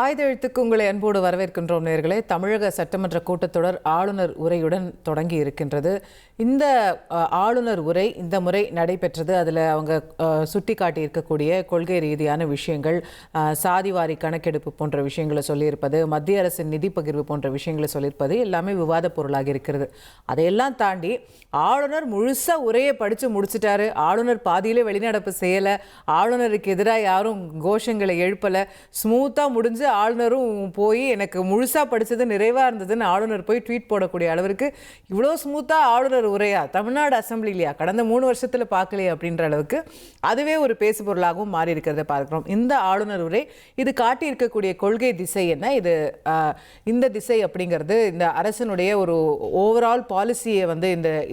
ஆய்தெழுத்துக்கு உங்களை அன்போடு வரவேற்கின்றோம் நேயர்களே. தமிழக சட்டமன்ற கூட்டத்தொடர் ஆளுநர் உரையுடன் தொடங்கி இருக்கின்றது. இந்த ஆளுநர் உரை இந்த முறை நடைபெற்றது. அதில் அவங்க சுட்டி காட்டி இருக்கக்கூடிய கொள்கை ரீதியான விஷயங்கள், சாதிவாரி கணக்கெடுப்பு போன்ற விஷயங்களை சொல்லியிருப்பது, மத்திய அரசின் நிதி பகிர்வு போன்ற விஷயங்களை சொல்லியிருப்பது எல்லாமே விவாத பொருளாக இருக்கிறது. அதையெல்லாம் தாண்டி ஆளுநர் முழுசாக உரையை படித்து முடிச்சிட்டாரு. ஆளுநர் பாதியிலே வெளிநடப்பு செய்யலை, ஆளுநருக்கு எதிராக யாரும் கோஷங்களை எழுப்பலை, ஸ்மூத்தாக முடிஞ்சு ஆளுநரும் போய் எனக்கு முழுசாக படித்தது நிறைவாக இருந்ததுன்னு ஆளுநர் போய் ட்வீட் போடக்கூடிய அளவிற்கு இவ்வளோ ஸ்மூத்தாக ஆளுநர் உரையா தமிழ்நாடு அசம்பிளிலையா கடந்த 3 வருஷத்தில் பார்க்கலையே அப்படின்ற அளவுக்கு அதுவே ஒரு பேசு பொருளாகவும் மாறி இருக்கிறத பார்க்கிறோம். இந்த ஆளுநர் உரை இது காட்டி இருக்கக்கூடிய கொள்கை திசை என்ன, இது இந்த திசை அப்படிங்கிறது இந்த அரசனுடைய ஒரு ஓவரால் பாலிசியை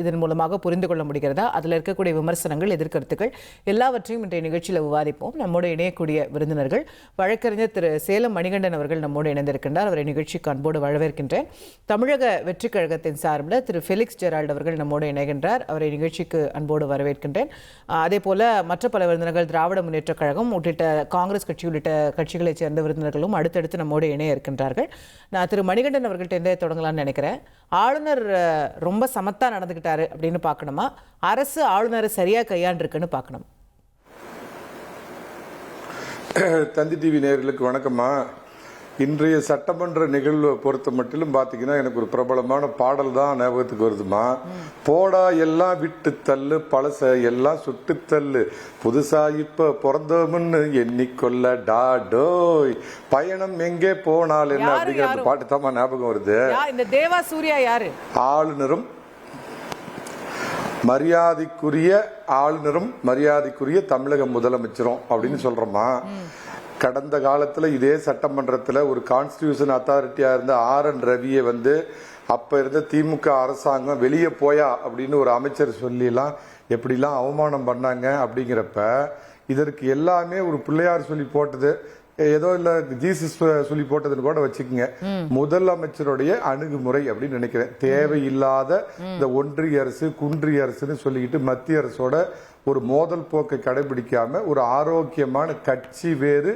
இதன் மூலமாக புரிந்து கொள்ள முடிகிறதா, அதில் இருக்கக்கூடிய விமர்சனங்கள், எதிர்கருத்துக்கள் எல்லாவற்றையும் இன்றைய நிகழ்ச்சியில் விவாதிப்போம். நம்மோடு இணையக்கூடிய விருந்தினர்கள் வழக்கறிஞர் திரு சேலம் மணிகண்டன் அவர்கள் நம்மோடு இணைந்திருக்கின்றார். அவரை நிகழ்ச்சிக்கு அன்போடு வரவேற்கின்றேன். தமிழக வெற்றி கழகத்தின் சார்பில் திரு ஃபெலிக்ஸ் ஜெரால்ட் அவர்கள் நம்மோடு இணைகின்றார். அவரை நிகழ்ச்சிக்கு அன்போடு வரவேற்கின்றேன். அதே போல மற்ற பல விருந்தினர்கள், திராவிட முன்னேற்ற கழகம் உள்ளிட்ட காங்கிரஸ் கட்சி உள்ளிட்ட கட்சிகளைச் சேர்ந்த விருந்தினர்களும் அடுத்தடுத்து நம்மோடு இணைய இருக்கின்றார்கள். நான் திரு மணிகண்டன் அவர்கள்ட்ட தொடங்கலாம்னு நினைக்கிறேன். ஆளுநர் ரொம்ப சமத்தா நடந்துக்கிட்டாரு அப்படின்னு பார்க்கணுமா, அரசு ஆளுநரை சரியா கையாண்டிருக்குன்னு பார்க்கணும்? தந்தி டிவி நேயர்களுக்கு வணக்கம்மா. இன்றைய சட்டமன்ற நிகழ்வை பொறுத்த மட்டிலும் பார்த்தீங்கன்னா எனக்கு ஒரு பிரபலமான பாடல் தான் ஞாபகத்துக்கு வருதுமா. போடா எல்லாம் விட்டு தள்ளு, பழச எல்லாம் சுட்டு தள்ளு, புதுசா இப்ப பிறந்தோம்னு எண்ணிக்கொள்ள டாடோய், பயணம் எங்கே போனால் என்ன அப்படிங்கிற அந்த பாட்டு தான் ஞாபகம் வருது. இந்த தேவா சூர்யா யாரு? ஆளுநரும் மரியாதைக்குரிய ஆளுநரும் மரியாதைக்குரிய தமிழக முதலமைச்சரும் அப்படின்னு சொல்றோமா. கடந்த காலத்துல இதே சட்டமன்றத்துல ஒரு கான்ஸ்டிடியூஷன் அத்தாரிட்டியா இருந்த RN ரவியை அப்ப இருந்த திமுக அரசாங்கம் வெளியே போயா அப்படின்னு ஒரு அமைச்சர் சொல்லிலாம் எப்படிலாம் அவமானம் பண்ணாங்க. அப்படிங்கிறப்ப இதற்கு எல்லாமே ஒரு பிள்ளையார் சொல்லி போட்டது ஏதோ இல்ல ஜீசஸ் சொல்லி போட்டதுன்னு கூட வச்சுக்கோங்க. முதலமைச்சருடைய அணுகுமுறை அப்படின்னு நினைக்கிறேன். தேவையில்லாத இந்த ஒன்றிய அரசு குன்றிய அரசுன்னு சொல்லிக்கிட்டு மத்திய அரசோட ஒரு மோதல் போக்கை கடைபிடிக்காம ஒரு ஆரோக்கியமான கட்சி வேறு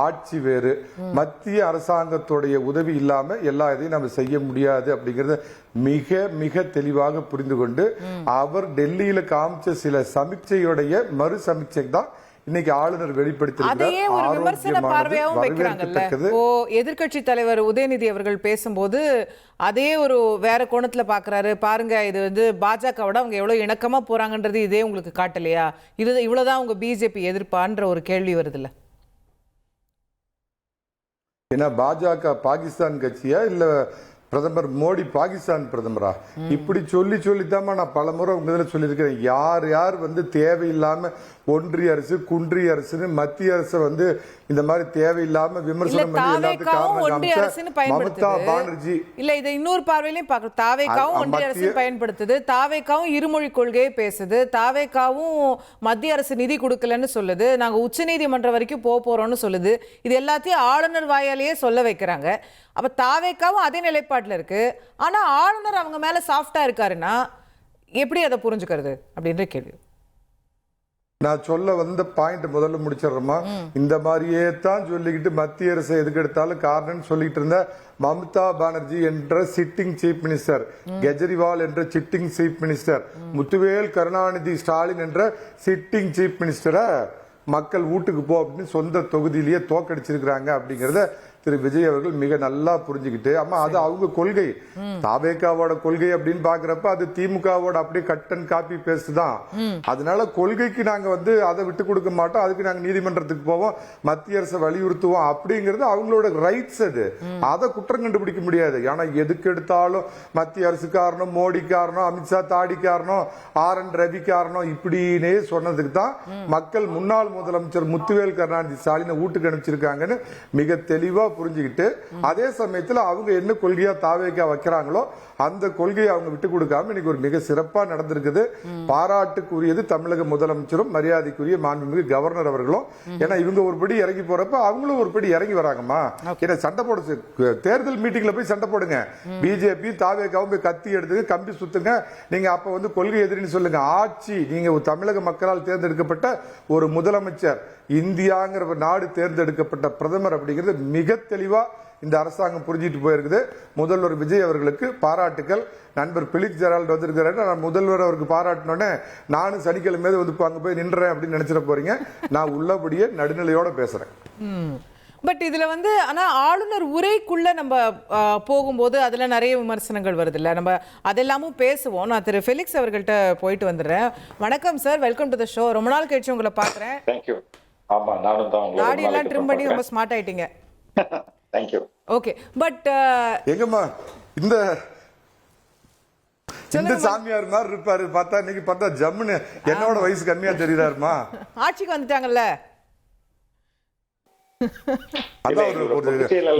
ஆட்சி வேறு, மத்திய அரசாங்கத்துடைய உதவி இல்லாம எல்லா இதையும் நம்ம செய்ய முடியாது அப்படிங்கறத மிக மிக தெளிவாக புரிந்து கொண்டு அவர் டெல்லியில காமிச்ச சில சமீட்சையுடைய மறு சமீட்சை தான் இன்னைக்கு ஆளுநர் எதிர்கட்சி தலைவர் உதயநிதி அவர்கள் பேசும்போது அதே ஒரு வேற கோணத்துல பாக்குறாரு. பாருங்க, இது பாஜகவோட அவங்க எவ்வளவு இணக்கமா போறாங்கன்றது இதே உங்களுக்கு காட்டலையா, இவ்வளவுதான் உங்க பிஜேபி எதிர்ப்பான்ற ஒரு கேள்வி வருது இல்ல? ஏன்னா பாஜக பாகிஸ்தான் கட்சியா இல்ல பிரதமர் மோடி பாகிஸ்தான் பிரதமரா? இப்படி சொல்லித்தான் நான் பல முறை உங்க இதுல சொல்லியிருக்கிறேன். யார் யார் தேவையில்லாம ஒன்றிய அரசு குன்றிய அரசுன்னு மத்திய அரசு இந்த மாதிரி தேவையில்லாம விமர்சனம் பண்ணி எல்லாத்துக்கும் மமதா பானர்ஜி இல்ல இதை இன்னொரு பார்வையிலையும் பார்க்கணும். தாவேகாவும் ஒன்றிய அரசு பயன்படுத்துது, தாவேகாவும் இருமொழி கொள்கையை பேசுது, தாவேகாவும் மத்திய அரசு நிதி கொடுக்கலன்னு சொல்லுது, நாங்க உச்ச நீதிமன்றம் வரைக்கும் போறோம்னு சொல்லுது. இது எல்லாத்தையும் ஆளுநர் வாயாலேயே சொல்ல வைக்கிறாங்க. அப்ப தாவேகாவும் அதே நிலைப்பாட்டில் இருக்கு. ஆனா ஆளுநர் அவங்க மேல சாஃப்டா இருக்காருன்னா எப்படி அதை புரிஞ்சுக்கிறது அப்படின்ற கேள்வி. நான் சொல்ல வந்த பாயிண்ட் முதல்ல முடிச்சிடறோமா. இந்த மாதிரியே தான் சொல்லிக்கிட்டு மத்திய அரசு எதுக்கு எடுத்தாலும் காரணம் சொல்லிட்டு இருந்த மமதா பானர்ஜி என்ற சிட்டிங் சீஃப் மினிஸ்டர், கெஜ்ரிவால் என்ற sitting chief minister, Muthuvel Karunanidhi Stalin என்ற சிட்டிங் சீஃப் மினிஸ்டரை மக்கள் வீட்டுக்கு போ அப்படின்னு சொந்த தொகுதியிலேயே தோக்கடிச்சிருக்கிறாங்க அப்படிங்கறத திரு விஜய் அவர்கள் மிக நல்லா புரிஞ்சுக்கிட்டு, அம்மா அது அவங்க கொள்கை, தாவேகாவோட கொள்கை அப்படின்னு பாக்குறப்ப அது திமுகவோட அப்படியே கட் அண்ட் காப்பி பேஸ்ட் தான். அதனால கொள்கைக்கு நாங்க அதை விட்டு கொடுக்க மாட்டோம், அதுக்கு நாங்க நீதிமன்றத்துக்கு போவோம், மத்திய அரசை வலியுறுத்துவோம் அப்படிங்கிறது அவங்களோட ரைட்ஸ். அது அதை குற்றம் கண்டுபிடிக்க முடியாது. ஏன்னா எதுக்கு எடுத்தாலும் மத்திய அரசு காரணம், மோடி காரணம், அமித்ஷா தாடி காரணம், RN ரவி காரணம் இப்படின்னே சொன்னதுக்கு தான் மக்கள் முன்னாள் முதலமைச்சர் முத்துவேல் கருணாநிதி ஸ்டாலினை வீட்டுக்கு அனுப்பிச்சிருக்காங்கன்னு மிக தெளிவா புரிஞ்சுக்கிட்டு, அதே சமயத்தில் அவங்க என்ன கொள்கையா தாவேகா வைக்கிறாங்களோ அந்த கொள்கையை அவங்க விட்டு கொடுக்காம இன்னைக்கு ஒரு மிக சிறப்பா நடந்திருக்குது. பாராட்டுக்குரியது தமிழக முதலமைச்சரும் மரியாதைக்குரிய மாண்புமிகு கவர்னர் அவர்களும். ஏன்னா இவங்க ஒருபடி இறங்கி போறப்ப அவங்களும் ஒருபடி இறங்கி வராங்கம்மா. ஏன்னா சண்டை போட தேர்தல் மீட்டிங்ல போய் சண்டை போடுங்க, பிஜேபி தாவேகாவும் போய் கத்தி எடுத்து கம்பி சுத்துங்க, நீங்க அப்ப கொள்கை எதிரின்னு சொல்லுங்க. ஆட்சி நீங்க தமிழக மக்களால் தேர்ந்தெடுக்கப்பட்ட ஒரு முதலமைச்சர், இந்தியாங்கிற நாடு தேர்ந்தெடுக்கப்பட்ட பிரதமர் அப்படிங்கிறது மிக தெளிவா இந்த அரசாங்கம் புரிஞ்சிட்டு போயிருக்குது. முதல்வர் விஜய் அவர்களுக்கு பாராட்டுக்கள். நண்பர் பிலிப் ஜெரால்ட் வந்திருக்கிறாரு. நான் முதல்வர் அவருக்கு பாராட்டினோடனே நானும் சனிக்கிழமை வந்து அங்க போய் நின்றேன் அப்படின்னு நினைச்சிட போறீங்க. நான் உள்ளபடியே நடுநிலையோட பேசுறேன். பட் இதுல வந்து ஆனா ஆளுநர் உரைக்குள்ள நம்ம போகும்போது அதுல நிறைய விமர்சனங்கள் வருது இல்ல, நம்ம அதெல்லாமும் பேசுவோம். நான் திரு ஃபெலிக்ஸ் அவர்கள்ட்ட போயிட்டு வந்துடுறேன். வணக்கம் sir, welcome to the show. ரொம்ப நாள் கழிச்சு உங்களை பாக்குறேன். தேங்க்யூ. ஆமா, நானும் தான் உங்களை தாடி எல்லாம் ட்ரிம் பண்ணி ரொம்ப ஸ்மார்ட் ஆயிட்டீங்க. தேங்க்யூ. ஓகே, பட் எங்கம்மா இந்த இந்த சாமியார் மாதிரி இருப்பாரு, பார்த்தா இன்னைக்கு பார்த்தா ஜம்முன்னு என்னோட வயசு கம்மியா தெரியுறாருமா. ஆட்சிக்கு வந்துட்டாங்கல்ல, அதான் ஒரு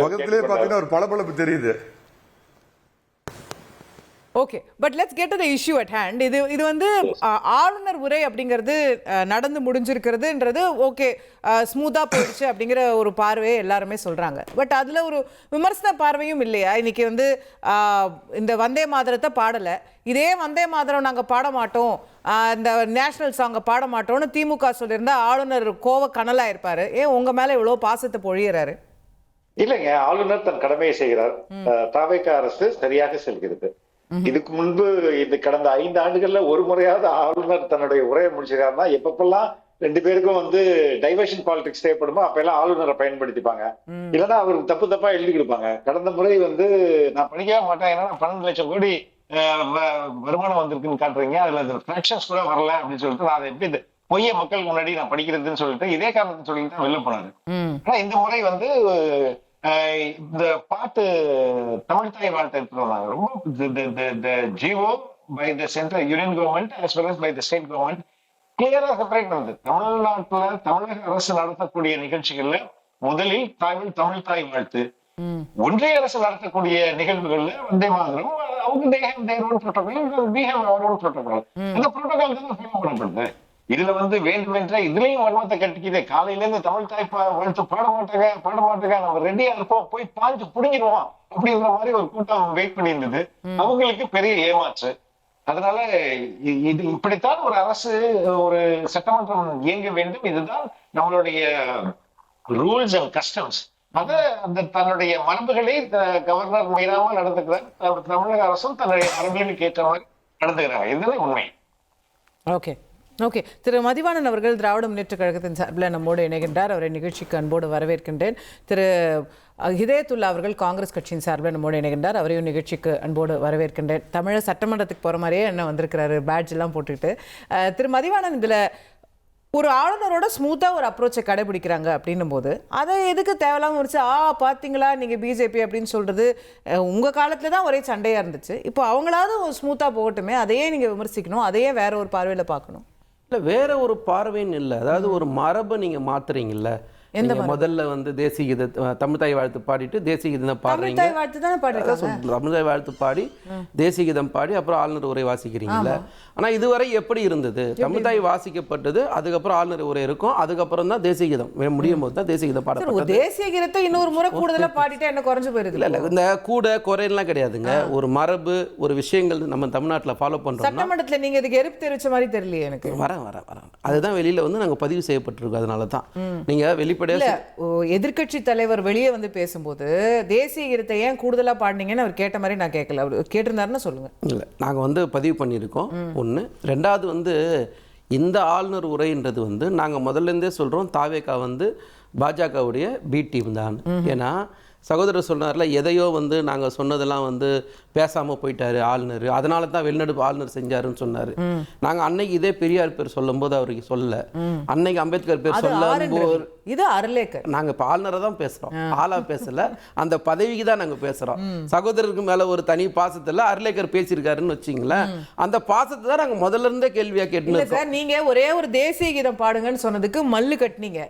முகத்திலே பாத்தீங்கன்னா ஒரு பளபளப்பு தெரியுது. Okay, but let's get to the issue at hand. இது வந்து ஆளுநர் உரை அப்படிங்கிறது நடந்து முடிஞ்சிருக்கிறதுன்றது ஓகே, ஸ்மூத்தாக போயிடுச்சு அப்படிங்கிற ஒரு பார்வையை எல்லாருமே சொல்கிறாங்க. பட் அதில் ஒரு விமர்சன பார்வையும் இல்லையா? இன்னைக்கு வந்து இந்த வந்தே மாதரத்தை பாடலை, இதே வந்தே மாதரம் நாங்கள் பாட மாட்டோம், இந்த நேஷனல் சாங்கை பாட மாட்டோம்னு திமுக சொல்லியிருந்தா ஆளுநர் கோவ கனலாக இருப்பார். ஏன் உங்கள் மேலே இவ்வளோ பாசத்தை பொழியிறாரு? இல்லைங்க, ஆளுநர் தன் கடமையை செய்கிறார். தவிக அரசு சரியாக செல்கிறது. இதுக்கு முன்பு இந்த கடந்த 5 ஆண்டுகள்ல ஒரு முறையாவது ஆளுநர் தன்னுடைய உரையை முடிச்சிருக்காருன்னா, எப்பப்பெல்லாம் 2 பேருக்கும் வந்து டைவர்ஷன் பாலிடிக்ஸ் தேவைப்படுமோ அப்ப எல்லாம் ஆளுநரை பயன்படுத்திப்பாங்க. இல்லைன்னா அவருக்கு தப்பா எழுதி கொடுப்பாங்க. கடந்த முறை வந்து நான் படிக்கவே மாட்டேன், ஏன்னா 12 லட்சம் கோடி வருமானம் வந்திருக்குன்னு காட்டுறீங்க, அதுல ஃபிராக்ஷன்ஸ் கூட வரல அப்படின்னு சொல்லிட்டு நான் அதை எப்படி இந்த பொய்ய மக்களுக்கு முன்னாடி நான் படிக்கிறதுன்னு சொல்லிட்டு இதே காரணத்தை சொல்லிட்டு தான் வெளில போனாரு. ஆனா இந்த முறை வந்து இந்த பாட்டு தமிழ்தாய் வாழ்த்து எடுத்துருவாங்க. ரொம்ப GO by the central union government as well as by the state government கிளியரா செப்பரேட் பண்ணுது. தமிழ்நாட்டுல தமிழக அரசு நடத்தக்கூடிய நிகழ்ச்சிகள்ல முதலில் தமிழ்தாய் வாழ்த்து, ஒன்றிய அரசு நடத்தக்கூடிய நிகழ்வுகள்ல வந்தே மாதிரம், அவங்க they have their own protocol, we have our own protocol. அந்த புரோட்டோகால் தான் ஃபாலோ பண்ணப்படுது. இதுல வந்து வேண்டுமென்ற இதுலயும் வன்மத்தை கட்டிக்குது. காலையில இருந்து தமிழ்தாய் வாழ்த்து பாட மாட்டாங்க, நம்ம ரெடியா இருப்போம், போய் பாஞ்சு புடிங்கிடுவோம் அப்படிங்கிற மாதிரி ஒரு கூட்டம் வெயிட் பண்ணி இருந்தது. அவங்களுக்கு பெரிய ஏமாற்று. அதனால இது இப்படித்தான் ஒரு அரசு, ஒரு சட்டமன்றம் இயங்க வேண்டும். இதுதான் நம்மளுடைய ரூல்ஸ் அண்ட் கஸ்டம்ஸ். அத அந்த தன்னுடைய மரபுகளை கவர்னர் மீறாமல் நடந்துக்கிறார். தமிழக அரசும் தன்னுடைய மரபுகளுக்கு ஏற்ற மாதிரி நடந்துக்கிறாங்க. இதுதான் உண்மை. ஓகே ஓகே, திரு மதிவாணன் அவர்கள் திராவிட முன்னேற்ற கழகத்தின் சார்பில் நம்மோடு இணைகின்றார். அவரை நிகழ்ச்சிக்கு அன்போடு வரவேற்கின்றேன். திரு ஹிதயத்துல்லா அவர்கள் காங்கிரஸ் கட்சியின் சார்பில் நம்மோடு இணைகின்றார். அவரையும் நிகழ்ச்சிக்கு அன்போடு வரவேற்கின்றேன். தமிழக சட்டமன்றத்துக்கு போகிற மாதிரியே என்ன வந்திருக்கிறாரு, பேட்ஜ் எல்லாம் போட்டுக்கிட்டு. திரு மதிவாணன், இதில் ஒரு ஆளுநரோட ஸ்மூத்தாக ஒரு அப்ரோச்சை கடைபிடிக்கிறாங்க அப்படின்னும் போது அதை எதுக்கு தேவையில்லாமல் வச்சு பார்த்தீங்களா நீங்கள் பிஜேபி அப்படின்னு சொல்கிறது? உங்கள் காலத்தில் தான் ஒரே சண்டையாக இருந்துச்சு. இப்போ அவங்களாவது ஸ்மூத்தாக போகட்டுமே, அதையே நீங்கள் விமர்சிக்கணும், அதையே வேற ஒரு பார்வையில் பார்க்கணும். இல்லை, வேற ஒரு பார்வைன்னு இல்லை. அதாவது ஒரு மரபை நீங்கள் மாத்துறீங்கல்ல. முதல்ல வந்து தேசிய கீத தமிழ்தாய் வாழ்த்து பாடிட்டு தேசிய கீதம் பாடுறீங்க, தமிழ்தாய் வாழ்த்து பாடி தேசிய கீதம் பாடி அப்புறம் ஆளுநர் உரை வாசிக்கிறீங்கல்ல. ஆனா இதுவரை எப்படி இருந்தது? தமிழ்தாய் வாசிக்கப்பட்டது, அதுக்கப்புறம் ஆளுநர் உரை இருக்கும், அதுக்கப்புறம் தான் தேசிய கீதம் முடியும் போது தான் தேசிய கீதம் பாடப்பட்டது. தேசிய கீதத்தை இன்னொரு முறை கூடுதலா பாடிட்டா என்ன குறைஞ்சு போயிருது? இல்ல இந்த கூட குறையெல்லாம் கிடையாதுங்க. ஒரு மரபு, ஒரு விஷயங்கள் நம்ம தமிழ்நாட்டில் ஃபாலோ பண்றோம். சட்டமன்றத்துல நீங்க இதுக்கு எதிர்ப்பு தெரிவிச்ச மாதிரி தெரியலையே எனக்கு. வரேன் அதுதான் வெளியில வந்து நாங்க பதிவு செய்யப்பட்டிருக்கோம். அதனால தான் நீங்க வெளிப்படையா எதிர்கட்சி தலைவர் வெளியே வந்து பேசும்போது தேசிய கீதத்தை ஏன் கூடுதலா பாடினீங்கன்னு அவர் கேட்ட மாதிரி நான் கேட்கல. அவர் கேட்டிருந்தாருன்னு சொல்லுங்க. இல்ல, நாங்க வந்து பதிவு பண்ணியிருக்கோம். ஒன்று. ரெண்டாவது வந்து இந்த ஆளுநர் உரைன்றது வந்து நாங்கள் முதல்ல இருந்தே சொல்கிறோம், தாவேகா வந்து பாஜகவுடைய பி டீம் தான். ஏன்னா சகோதரர் சொன்னார்ல, எதையோ வந்து நாங்கள் சொன்னதெல்லாம் வந்து பேசாமல் போயிட்டாரு ஆளுநர், அதனால தான் வெளிநடப்பு ஆளுநர் செஞ்சாருன்னு சொன்னார். நாங்கள் அன்னைக்கு இதே பெரியார் பேர் சொல்லும் போது அவருக்கு சொல்லல, அன்னைக்கு அம்பேத்கர் பேர் சொல்லும்போது இது அர்லேக்கர். நாங்கள் இப்போ ஆளுநரை தான் பேசுகிறோம், ஆளா பேசல, அந்த பதவிக்கு தான் நாங்கள் பேசுகிறோம். சகோதரருக்கு மேலே ஒரு தனி பாசத்தில் அர்லேக்கர் பேசியிருக்காருன்னு வச்சிங்களேன், அந்த பாசத்தை தான் நாங்கள் முதல்ல இருந்தே கேள்வியாக கேட்டு. சார், நீங்கள் ஒரே ஒரு தேசிய கீதம் பாடுங்கன்னு சொன்னதுக்கு மல்லு கட்டினீங்க,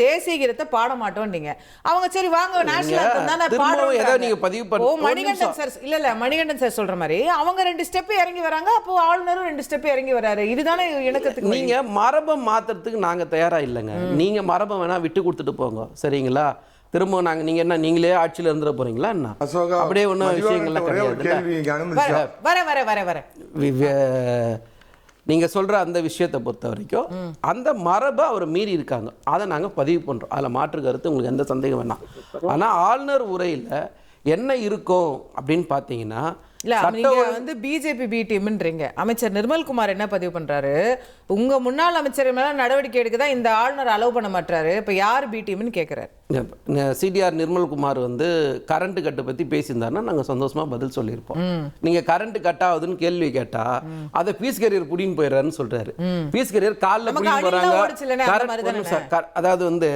தேசிய கீதத்தை பாட மாட்டோம். அவங்க சரி வாங்க மணிகண்டன் சார் சொல்ற மாதிரி அவங்க 2 ஸ்டெப் இறங்கி வராங்க, அப்போ ஆளுநரும் 2 ஸ்டெப் இறங்கி வராரு. இதுதானே இணக்கத்துக்கு. நீங்க மரபை மாத்துறதுக்கு நாங்க தயாரா இல்லைங்க. நீங்க மரபை வேணா விட்டு கொடுத்துட்டு போங்க, சரிங்களா? திரும்ப நாங்க நீங்க என்ன நீங்களே ஆட்சியில இருந்துட போறீங்களா என்ன? அப்படியே ஒன்றும் விஷயங்கள்லாம் கிடையாது. நீங்கள் சொல்கிற அந்த விஷயத்தை பொறுத்த வரைக்கும் அந்த மரபை அவர் மீறி இருக்காங்க. அதை நாங்கள் பதிவு பண்ணுறோம். அதில் மாற்று கருத்து உங்களுக்கு எந்த சந்தேகம் வேணாம். ஆனால் ஆளுநர் உரையில் என்ன இருக்கும் அப்படின்னு பார்த்தீங்கன்னா, இல்ல நீங்க வந்து பிஜேபி பி டீம்ன்றீங்க. அமைச்சர் நிர்மல்குமார் என்ன பதிவு பண்றாரு, உங்க முன்னாள் அமைச்சர் மேல நடவடிக்கை எடுக்கதான் இந்த ஆளுநர் அலோவ் பண்ண மாட்டாரு, இப்ப யார் பி டீம்னு கேட்கிறாரு. சிடிஆர் நிர்மல்குமார் வந்து கரண்ட் கட்டை பற்றி பேசியிருந்தாருன்னா நாங்கள் சந்தோஷமாக பதில் சொல்லியிருப்போம். நீங்கள் கரண்ட் கட் ஆகுதுன்னு கேள்வி கேட்டா அதை பீஸ் கேரியர் புடின்னு போயிடுறாருன்னு சொல்றாரு. பீஸ் கேரியர் காலில் புடின்னு போகிறாங்க. அதாவது வந்து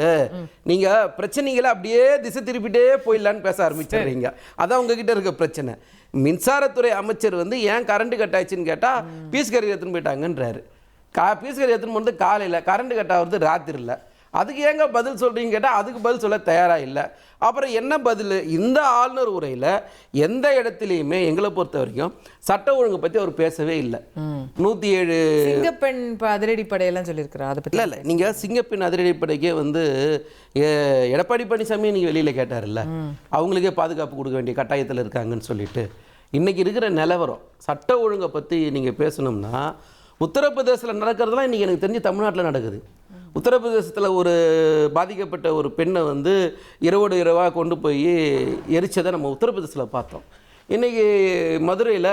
நீங்கள் பிரச்சனைகளை அப்படியே திசை திருப்பிட்டே போயிடலான்னு பேச ஆரம்பிச்சிடுறீங்க. அதான் உங்ககிட்ட இருக்க பிரச்சனை. மின்சாரத்துறை அமைச்சர் வந்து ஏன் கரண்ட் கட் ஆயிடுச்சுன்னு கேட்டால் பீஸ் கேரியர் எடுத்துன்னு போயிட்டாங்கன்றாரு. பீஸ் கேரியர் எடுத்துன்னு போகிறது காலையில், கரண்ட் கட் ஆகுறது ராத்திரியில். அதுக்கு ஏங்க பதில் சொல்கிறீங்க கேட்டால் அதுக்கு பதில் சொல்ல தயாராக இல்லை. அப்புறம் என்ன பதில்? இந்த ஆளுநர் உரையில் எந்த இடத்துலையுமே எங்களை பொறுத்த வரைக்கும் சட்ட ஒழுங்கு பற்றி அவர் பேசவே இல்லை. 107 சிங்கப்பெண் அதிரடிப்படையெல்லாம் சொல்லியிருக்கிறார். அதை பற்றி இல்லை நீங்கள் சிங்கப்பெண் அதிரடிப்படைக்கே வந்து எடப்பாடி பழனிசாமி நீங்கள் வெளியில் கேட்டார்ல, அவங்களுக்கே பாதுகாப்பு கொடுக்க வேண்டிய கட்டாயத்தில் இருக்காங்கன்னு சொல்லிட்டு. இன்றைக்கி இருக்கிற நிலவரம் சட்ட ஒழுங்கை பற்றி நீங்கள் பேசணும்னா, உத்தரப்பிரதேசத்தில் நடக்கிறதுலாம் இன்றைக்கி எனக்கு தெரிஞ்சு தமிழ்நாட்டில் நடக்குது. உத்தரப்பிரதேசத்தில் ஒரு பாதிக்கப்பட்ட ஒரு பெண்ணை வந்து இரவோடு இரவாக கொண்டு போய் எரிச்சதை நம்ம உத்தரப்பிரதேசத்தில் பார்த்தோம். இன்றைக்கி மதுரையில்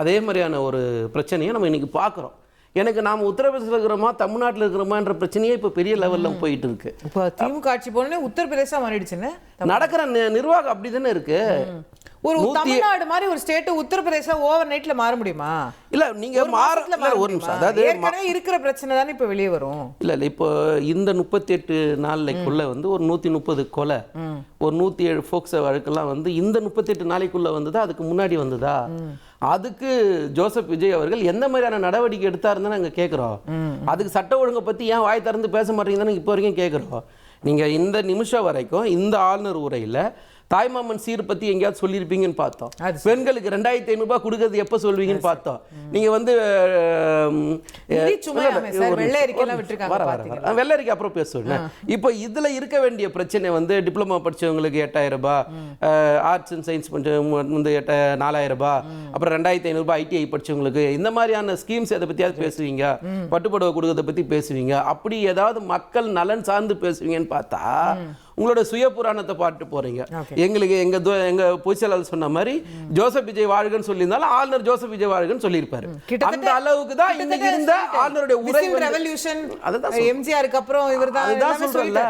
அதே மாதிரியான ஒரு பிரச்சனையை நம்ம இன்றைக்கி பார்க்குறோம். எனக்கு நாம் உத்தரப்பிரதேசத்தில் இருக்கிறோமா தமிழ்நாட்டில் இருக்கிறோமான்ற பிரச்சனையே இப்போ பெரிய லெவலில் போயிட்டு இருக்கு. இப்போ திமுக ஆட்சி போனே உத்தரப்பிரதேசம் மாறிடுச்சுன்னு நடக்கிற நிர்வாகம் அப்படி தானே இருக்கு. ஒரு தமிழ்நாடு மாதிரி ஒரு ஸ்டேட் உத்தரப்பிரதேசம் ஓவர் நைட்ல மாற முடியுமா? இல்ல நீங்க ஒரு நிமிஷம், அதாவது ஏற்கனவே இருக்கிற பிரச்சனை தானே இப்ப வெளியே வரும். இல்ல இப்போ இந்த 38 நாளைக்குள்ள வந்து ஒரு 130 கொலை, ஒரு 107 போக்சோ வழக்கெல்லாம் வந்து இந்த 38 நாளைக்குள்ள வந்ததா, அதுக்கு முன்னாடி வந்ததா? அதுக்கு ஜோசப் விஜய் அவர்கள் எந்த மாதிரியான நடவடிக்கை எடுத்தாருன்னு நாங்க கேட்கிறோம். அதுக்கு சட்ட ஒழுங்கை பத்தி ஏன் வாய் திறந்து பேச மாட்டீங்கன்னு இப்போ வரைக்கும் கேட்கிறோம். நீங்க இந்த நிமிஷம் வரைக்கும் இந்த ஆளுநர் உரையில தாய்மாமன் சீர் பத்தி எங்கேயாவது சொல்லியிருப்பீங்கன்னு பார்த்தோம். பெண்களுக்கு 2500 ரூபாய் கொடுக்கறது எப்போ சொல்வீங்கன்னு பார்த்தோம். நீங்க வந்து வெள்ளை அறிக்கை அப்புறம் பேசுவேன். இப்போ இதுல இருக்க வேண்டிய பிரச்சனை வந்து டிப்ளமா படிச்சவங்களுக்கு 8000 ரூபாய், ஆர்ட்ஸ் அண்ட் சயின்ஸ் வந்து 4000 ரூபாய், அப்புறம் 2500 ரூபாய் ஐடிஐ படிச்சவங்களுக்கு, இந்த மாதிரியான ஸ்கீம்ஸ் எதை பத்தியாவது பேசுவீங்க, பட்டுப்புடவை கொடுக்கறத பத்தி பேசுவீங்க. அப்படி ஏதாவது மக்கள் நலன் சார்ந்து பேசுவீங்கன்னு பார்த்தா உங்களோட சுய புராணத்தை பாட்டு போறீங்க. எங்களுக்கு எங்க பொய்ச்சலாளர் சொன்ன மாதிரி ஜோசப் விஜய் வாழ்கன்னு சொல்லியிருந்தாலும் ஆளுநர் ஜோசப் விஜய் வாழ்கன்னு சொல்லியிருப்பாரு. அந்த அளவுக்கு தான் இன்னைக்கு இருந்த ஆளுநருடைய உரை. எம்ஜிஆருக்கு அப்புறம் இவர்தான். அதுதான் சொல்றேன்ல,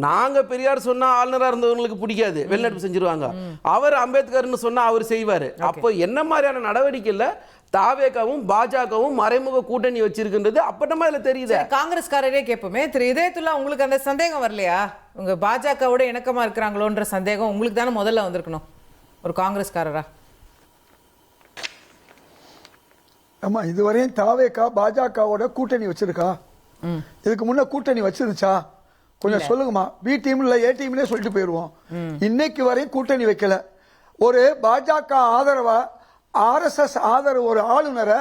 நாங்க பெரியார் சொன்னா ஆளுநரா இருந்தவங்களுக்கு பிடிக்காது, வெளிநடப்பு செஞ்சிருவாங்க. அவர் அம்பேத்கர்னு சொன்னா அவர் செய்வாரு. அப்போ என்ன மாதிரியான நடவடிக்கைல தாவேகாவும் பாஜகவும் மறைமுக கூட்டணி வச்சிருக்கின்றது அப்பட்டமா இதுல தெரியுது. காங்கிரஸ்காரரே கேட்போமே, திரு இதயத்துல்லா, உங்களுக்கு அந்த சந்தேகம் வரலையா? உங்க பாஜகவோட இணக்கமா இருக்கிறாங்களோன்ற சந்தேகம் உங்களுக்கு தானே முதல்ல வந்திருக்கணும் ஒரு காங்கிரஸ்காரரா? ஆமா, இதுவரையும் தாவேகா பாஜகவோட கூட்டணி வச்சிருக்கா? இதுக்கு முன்ன கூட்டணி வச்சிருந்துச்சா? கொஞ்சம் சொல்லுங்கம்மா. பி டீம்ல ஏ டீம்லயே சொல்லிட்டு போயிருவோம். இன்னைக்கு வரையும் கூட்டணி வைக்கல. ஒரு பாஜக ஆதரவா RSS ஆதரவு ஒரு ஆளுநரை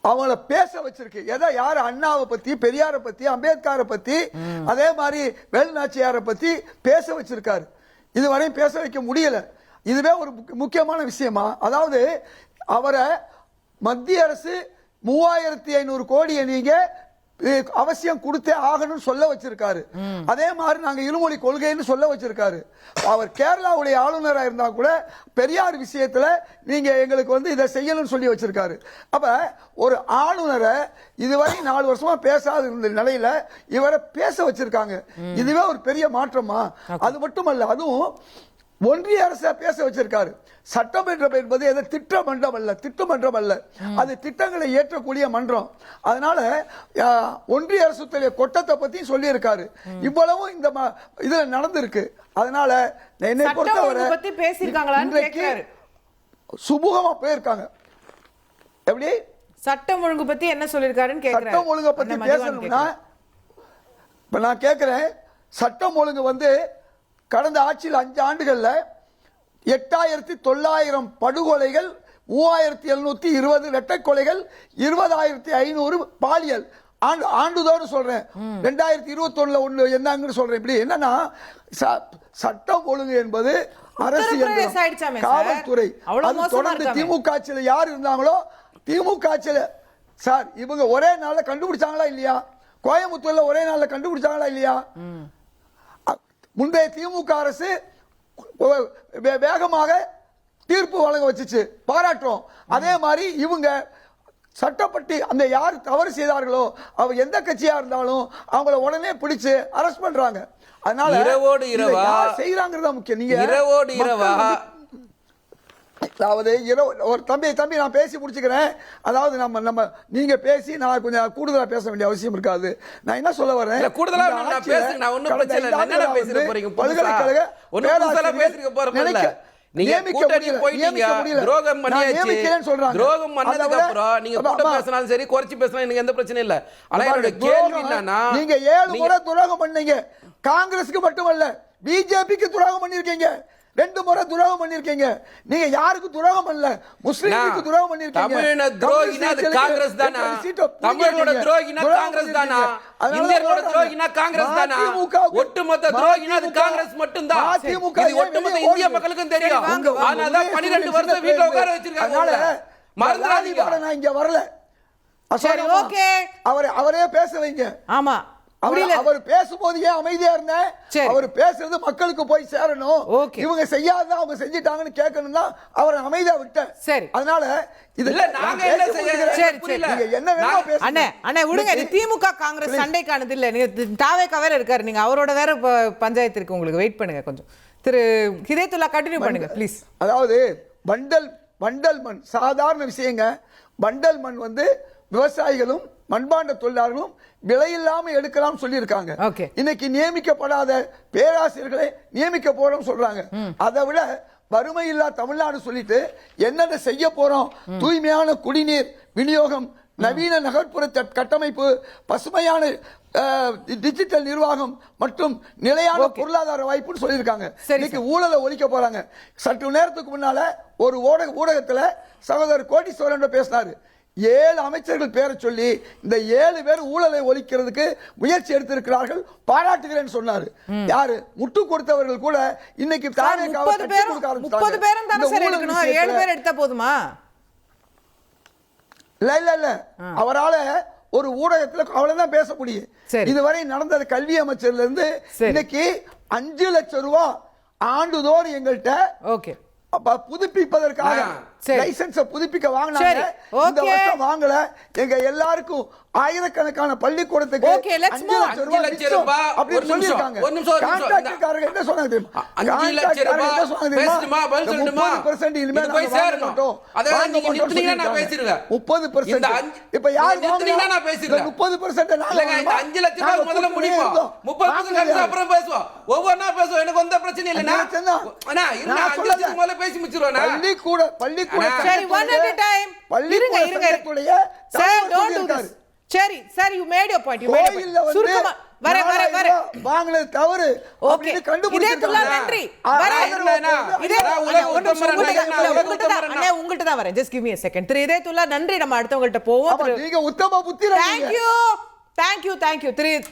அவங்கள பேச வச்சிருக்கு. எதை? யாரு? அண்ணாவை பத்தி, பெரியாரை பத்தி, அம்பேத்கரை பத்தி, அதே மாதிரி வேலுநாச்சியாரை பத்தி பேச வச்சிருக்காரு. இதுவரையும் பேச வைக்க முடியல. இதுவே ஒரு முக்கியமான விஷயமா? அதாவது அவரை மத்திய அரசு 3500 கோடியை நீங்க அவசியம் கொடுத்தே ஆகணும்னு சொல்ல வச்சிருக்காரு. அதே மாதிரி நாங்க இருமொழி கொள்கைன்னு சொல்ல வச்சிருக்காரு. அவர் கேரளாவுடைய ஆளுநரா இருந்தா கூட பெரியார் விஷயத்துல நீங்க எங்களுக்கு வந்து இதை செய்யணும்னு சொல்லி வச்சிருக்காரு. அப்ப ஒரு ஆளுநரை இதுவரை 4 வருஷமா பேசாத இருந்த நிலையில இவரை பேச வச்சிருக்காங்க. இதுவே ஒரு பெரிய மாற்றமா? அது மட்டுமல்ல, அதுவும் ஒன்றிய அரசை பேச வச்சிருக்காரு. சட்டமன்றம் என்பது எதை திட்டமன்றம் அல்ல, திட்டமன்றம் அல்ல, அது திட்டங்களை ஏற்றக்கூடிய மன்றம். அதனால ஒன்றிய அரசு கொட்டத்தை பத்தி சொல்லி இருக்காரு. இவ்வளவும் இந்த இதுல நடந்திருக்கு. அதனால என்னை பொறுத்தவரை இன்றைக்கு சுமூகமா போயிருக்காங்க. எப்படி சட்டம் ஒழுங்கு பத்தி என்ன சொல்லிருக்காருன்னு கேக்குறேன். சட்டம் ஒழுங்கை பத்தி பேசணும்னா இப்ப நான் கேட்கிறேன், சட்டம் ஒழுங்கு வந்து கடந்த ஆட்சியில் 5 ஆண்டுகள்ல 8900 படுகொலைகள், 3720 இரட்டை கொலைகள், 20500 பாலியல் ஆண்டுதோடு சொல்றேன். 2021 ஒண்ணு என்னங்கன்னு சொல்றேன். இப்படி என்னன்னா சட்டம் ஒழுங்கு என்பது அரசியல், காவல்துறை. அது தொடர்ந்து திமுக ஆட்சியில் யார் இருந்தாங்களோ, திமுக ஆட்சியில் சார் இவங்க ஒரே நாள்ல கண்டுபிடிச்சாங்களா இல்லையா? கோயம்புத்தூர்ல ஒரே நாள்ல கண்டுபிடிச்சாங்களா இல்லையா? முந்தைய திமுக அரசு வேகமாக தீர்ப்பு வழங்க வச்சுச்சு, பாராட்டுறோம். அதே மாதிரி இவங்க சட்டப்பட்டு அந்த யார் தவறு செய்தார்களோ அவர் எந்த கட்சியா இருந்தாலும் அவங்கள உடனே பிடிச்சு அரெஸ்ட் பண்றாங்க. அதனால இரவோடு இரவா செய்யறாங்கிறதா முக்கியம். நீங்க இரவோடு இரவா அதாவது ஒரு தம்பி நான் பேசி முடிச்சுக்கிறேன். அதாவது நம்ம நீங்க பேசி நான் கொஞ்சம் கூடுதலா பேச வேண்டிய அவசியம் இருக்காது. நான் என்ன சொல்ல வரேன், கூடுதலா நான் பேசுறேன். நான் ஒண்ணும் பிரச்சனை இல்லை. என்னடா பேசிர போறீங்க? பல்கலைக்கழக ஒண்ணும் புதுசா பேசிக்க போறோம்ல. நீங்க கூட்டணி போயிட்டீங்க, துரோகம் பண்ணியாச்சு. துரோகம் பண்ணதுக்கு அப்புறம் நீங்க கூட்ட பேசினாலும் சரி, குறைச்சு பேசினாலும் எனக்கு எந்த பிரச்சனையும் இல்ல. ஆனா என்னோட கேள்வி என்னன்னா, நீங்க 7 முறை துரோகம் பண்ணீங்க. காங்கிரஸுக்கு மட்டுமல்ல, பிஜேபிக்கு துரோகம் பண்ணிருக்கீங்க. 2 முறை துரோகம் பண்ணிருக்கீங்க. நீங்க யாருக்கு துரோகம் பண்ணல? முஸ்லிம்களுக்கு துரோகம் பண்ணிருக்கீங்க. தமிழன துரோகினா அது காங்கிரஸ் தானா? தமிழனோட துரோகினா காங்கிரஸ் தானா? இந்தியர்களோட துரோகினா காங்கிரஸ் தானா? ஒட்டுமொத்த துரோகினா அது காங்கிரஸ் மட்டும் தான். இது ஒட்டுமொத்த இந்திய மக்களுக்கும் தெரியும். ஆனா தான் 12 வருஷம் வீட்ல உட்கார வச்சிருக்காங்க. மறந்துடாதீங்க. நான் இங்க வரல. சரி, ஓகே. அவரே பேச வைங்க. ஆமா, அவர் பேசும்போது ஏன் அமைதியா இருந்தேன்? அவர் பேசுறது மக்களுக்கு போய் சேரணும். இவங்க செய்யாத அவங்க செஞ்சிட்டாங்கன்னு கேட்கணும்னா அவரை அமைதியா விட்டேன். சரி, அதனால இதுல நாங்க என்ன செய்யறது? சரி சரி, நீங்க என்ன வேணா பேசுங்க. அண்ணே விடுங்க. இது திமுக காங்கிரஸ் சண்டைக்கானது இல்ல. நீங்க தாவேக்கா வேற இருக்காரு, நீங்க அவரோட வேற பஞ்சாயத்து இருக்கு உங்களுக்கு. வெயிட் பண்ணுங்க கொஞ்சம். திரு ஹிதயத்துல்லா கண்டினியூ பண்ணுங்க ப்ளீஸ். அதாவது வண்டல் மண் சாதாரண விஷயங்க. வண்டல் மண் விவசாயிகளும் மண்பாண்ட தொழிலாளர்களும் விலையில்லாம எடுக்கலாம் சொல்லி இருக்காங்க. இன்னைக்கு நியமிக்கப்படாத பேராசிரியர்களை நியமிக்க போறோம் சொல்றாங்க. அதை விட வறுமை இல்லா தமிழ்நாடு சொல்லிட்டு என்னென்ன செய்ய போறோம்? தூய்மையான குடிநீர் விநியோகம், நவீன நகர்ப்புற கட்டமைப்பு, பசுமையான டிஜிட்டல் நிர்வாகம் மற்றும் நிலையான பொருளாதார வாய்ப்புன்னு சொல்லியிருக்காங்க. இன்னைக்கு ஊழலை ஒழிக்க போறாங்க. சற்று நேரத்துக்கு முன்னால ஒரு ஊடகத்துல சகோதரர் கோட்டீஸ்வரன் பேசினாரு. 7 அமைச்சர்கள் பேரை சொல்லி இந்த 7 பேர் ஊழலை ஒழிக்கிறதுக்கு முயற்சி எடுத்திருக்கிறார்கள், பாராட்டுகிறேன் சொன்னாரு. யாரு? முட்டு கொடுத்தவர்கள் கூட இன்னைக்கு 30 பேரும் தான சார் எடுக்கணும். 7 பேர் எடுத்தா போதுமா? இல்ல அவரால ஒரு ஊடகத்துல அவ்வளவுதான் பேச முடியும். இதுவரை நடந்த கல்வி அமைச்சர்ல இருந்து இன்னைக்கு 5 லட்சம் ரூபாய் ஆண்டுதோறும் எங்கள்கிட்ட புதுப்பிப்பதற்காக லைசன்ஸ் புதுப்பிக்க வாங்கினாங்க. இந்த வருஷம் வாங்கல. எங்க எல்லாருக்கும் ஆயிரக்கணக்கான பள்ளிக்கூடத்துக்கு 5 லட்சம் ரூபாய் அப்படின்னு சொல்லிருக்காங்க. கான்ட்ராக்டர்காரங்க என்ன சொன்னாங்க தெரியுமா? 5 லட்சம் ரூபாய் பேசுமா பதில் சொல்லுமா? 30% இனிமே போய் சேரணும். அத நீங்க நிறுத்துனீங்க நான் பேசிடுவேன். 30% இப்ப யார் நிறுத்துனீங்க நான் பேசிடுறேன். 30% இல்லங்க, இந்த 5 லட்சம் ரூபாய் முதல்ல முடிப்போம். 30% அப்புறம் பேசுவோம். ஒவ்வொண்ணா பேசுவோம். எனக்கு எந்த பிரச்சனை இல்லனா. அண்ணா இருங்க, 5 லட்சம் முதல்ல பேசி முடிச்சிரோனா? பள்ளிக்கூட சரி, one at a time. இருங்க. Sir don't to this. சரி sir, you made your point. You made your point. சுருக்கமா வர வாங்குனது தவறு அப்படி கண்டுபிடிச்சிருக்காங்க. நன்றி. உங்கள்ட்ட தான் வரேன். just give me a second. திரு இதயத்துல்லா நன்றி. நம்ம அடுத்தவங்கள்ட்ட போவோம். நீங்க உத்தம புத்தி. Thank you.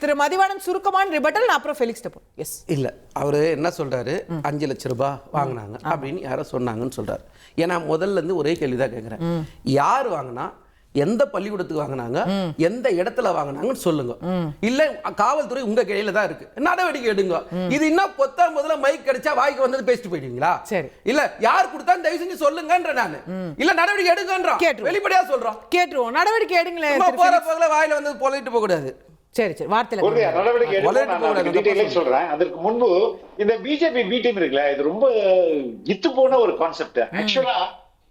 திரு மதிவாணன் சுருக்கமான ரிபட்டல். நான் அப்புறம் ஃபெலிக்ஸ் போ. எஸ் இல்ல, அவரு என்ன சொல்றாரு? 5 லட்சம் ரூபாய் வாங்கினாங்க அப்படின்னு யாரோ சொன்னாங்கன்னு சொல்றாரு. ஏன்னா முதல்ல இருந்து ஒரே கேள்விதான் கேட்கிறேன். யார் வாங்கினா, எந்த பள்ளிக்கூடத்துக்கு வாங்கினாங்க, எந்த இடத்துல வாங்கினாங்கன்னு சொல்லுங்க. இல்ல காவல்துறை உங்க கையில தான் இருக்கு, நடவடிக்கை எடுங்க. இது இன்னும் முதல்ல மைக் கிடைச்சா வாய்க்கு வந்தது பேசிட்டு போயிடுவீங்களா? இல்ல யார் கொடுத்தா தயவு செஞ்சு சொல்லுங்கன்ற நானு. இல்ல நடவடிக்கை எடுங்கன்றோம், வெளிப்படையா சொல்றோம். கேட்டுருவோம், நடவடிக்கை எடுங்களே. போற போகல வாயில வந்து பொலைட்டு போக கூடாது. சரி வார்த்தையில நடவடிக்கை எடுக்க சொல்றேன். அதற்கு முன்பு இந்த பிஜேபி பி டீம் இருக்குல்ல, இது ரொம்ப இத்து போன ஒரு கான்செப்ட். ஆக்சுவலா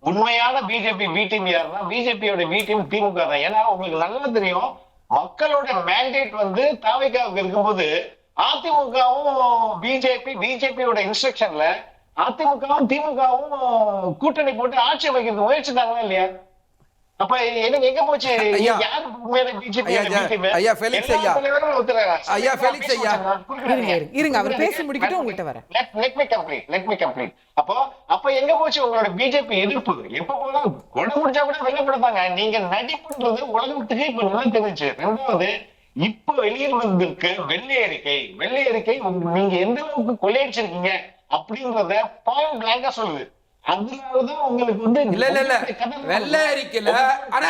உண்மையான பிஜேபி பி டீம் யாருன்னா பிஜேபியோட பி டீம் திமுக தான். ஏன்னா உங்களுக்கு நல்லா தெரியும், மக்களோட மேண்டேட் தாவேக்காவுக்கு இருக்கும்போது அதிமுகவும் பிஜேபியோட இன்ஸ்ட்ரக்ஷன்ல அதிமுகவும் திமுகவும் கூட்டணி போட்டு ஆட்சி அமைக்கிறது முயற்சித்தாங்களா இல்லையா? அப்ப எனக்கு எங்க போச்சு? யாரு உண்மையான பிஜேபி? ஐயா ஃபெலிக்ஸ் ஐயா இருங்க, அவர் பேசி முடிக்கிட்டு உங்கள்ட்ட வரேன். let me complete. அப்ப எங்க போச்சு உங்களோட பிஜேபி எதிர்ப்பு? எப்ப போலாம் கொடை முடிச்சா கூட வெளில கொடுத்தாங்க. நீங்க நடிப்புன்றது உலகத்துக்கு இப்ப நல்லா தெரிஞ்சு. ரெண்டாவது, இப்ப வெளியில் வந்திருக்கு வெள்ளை அறிக்கை நீங்க எந்த அளவுக்கு கொள்ளையடிச்சிருக்கீங்க அப்படின்றத பாயிண்ட் பிளாங்கா சொல்லுது. அதனாலதான் உங்களுக்கு வந்து இல்ல வெள்ளை அறிக்கையில ஆனா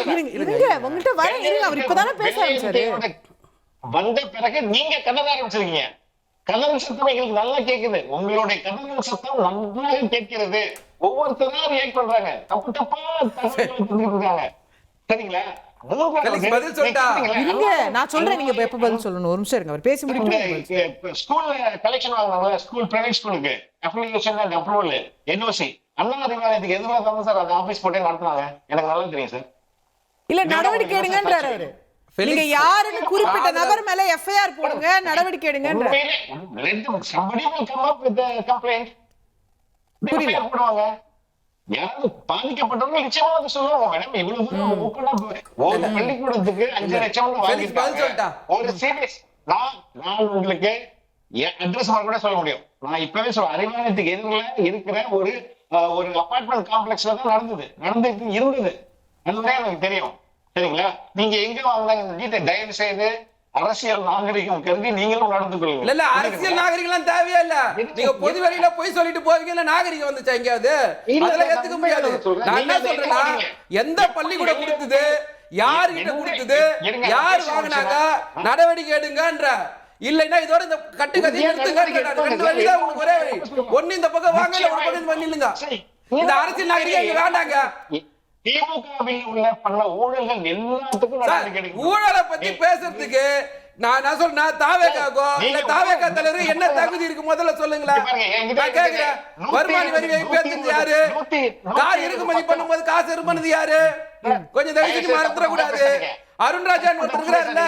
இருங்க உங்கள்கிட்ட வர இருங்க, அவர் இப்பதானே பேச ஆரம்பிச்சாரு. வந்த பிறகு நீங்க கதற ஆரம்பிச்சிருக்கீங்க. கதறல் சத்தம் எங்களுக்கு நல்லா கேக்குது. உங்களுடைய கதறல் சத்தம் நன்றாக கேட்கிறது. ஒவ்வொருத்தரா ரியாக்ட் பண்றாங்க, தப்பு தப்பா தகவல் இருக்காங்க. சரிங்களா? பதில் சொல்லிட்டா இருங்க நான் சொல்றேன், நீங்க எப்ப பதில் சொல்லணும். ஒரு நிமிஷம் இருங்க, அவர் பேசி முடிக்கட்டும். ஸ்கூல்ல கலெக்ஷன் வாங்குவாங்கல்ல, ஸ்கூல் பிரைவேட் ஸ்கூலுக்கு அப்ளிகேஷன் அண்ட் அப்ரூவல் என்ஓசி அண்ணா அறிவாலயத்துக்கு எதுவாக இருந்தாலும் சார் அந்த ஆபீஸ் போட்டே நடத்துனாங்க. எனக்கு நல்லா தெரியும் சார். இல்ல நடவடிக்கை எடுங்கன்றாரு அவரு. நீங்க யாருன்னு குறிப்பிட்ட நபர் மேல எஃப்ஐஆர் போடுங்க, நடவடிக்கை எடுங்கன்ற. somebody will come up with the complaint. FIR போடுவாங்க. யாராவது பாதிக்கப்பட்டவங்க நிச்சயமா வந்து சொல்லுவாங்க. மேடம் இவ்வளவு தூரம் ஓப்பனா ஒரு பள்ளிக்கூடத்துக்கு 5 லட்சம் வாங்கிட்டாங்க. ஒரு சீரியஸ் நான் உங்களுக்கு அட்ரஸ் கூட சொல்ல முடியும். நான் இப்பவே சொல்றேன், அறிவாலயத்துக்கு எதிரில் இருக்கிற ஒரு அபார்ட்மெண்ட் காம்ப்ளெக்ஸ்ல தான் இருந்தது. அதுதான் எனக்கு தெரியும். சரிங்களா? நீங்க எங்க வாங்கினாங்க தயவு செய்து அரசியல் நாகரிகம் கருதி நீங்களும் நடந்து கொள்ளுங்க. இல்ல அரசியல் நாகரிகம் தேவையா இல்ல. நீங்க பொது வெளியில போய் சொல்லிட்டு போவீங்க, இல்ல நாகரிகம் வந்துச்சா எங்கயாவது? அதெல்லாம் ஏத்துக்க முடியாது. நான் என்ன சொல்றேன்னா, எந்த பள்ளிக்கூடம் கொடுத்தது, யார் கிட்ட கொடுத்தது, யார் வாங்கினாங்க, நடவடிக்கை எடுங்கன்ற. இல்லைன்னா இதோட இந்த கட்டுக்கதை எடுத்துங்க. ரெண்டு வழிதான் உங்களுக்கு ஒரே வழி. ஒண்ணு இந்த பக்கம் வாங்க, இல்ல ஒரு பக்கம் பண்ணிடுங்க. இந்த அரசியல் நாகரிகம் இங்க வேண்டாங்க. திமுகவில் உள்ள பல ஊழல்கள் எல்லாத்துக்கும் ஊழலை பத்தி பேசுறதுக்கு நான் சொல்றேன், தாவேகாக்கோ இல்ல தாவேகா தலைவர் என்ன தகுதி இருக்கு முதல்ல சொல்லுங்களேன். நான் கேக்குறேன், வருமான வரி பேசுறது யாரு? கார் இறக்குமதி பண்ணும்போது காசு இருப்பது யாரு? கொஞ்சம் தகுதி மறந்துட கூடாது. அருண்ராஜன் ஒருத்தர் இருக்கிறாருல்ல,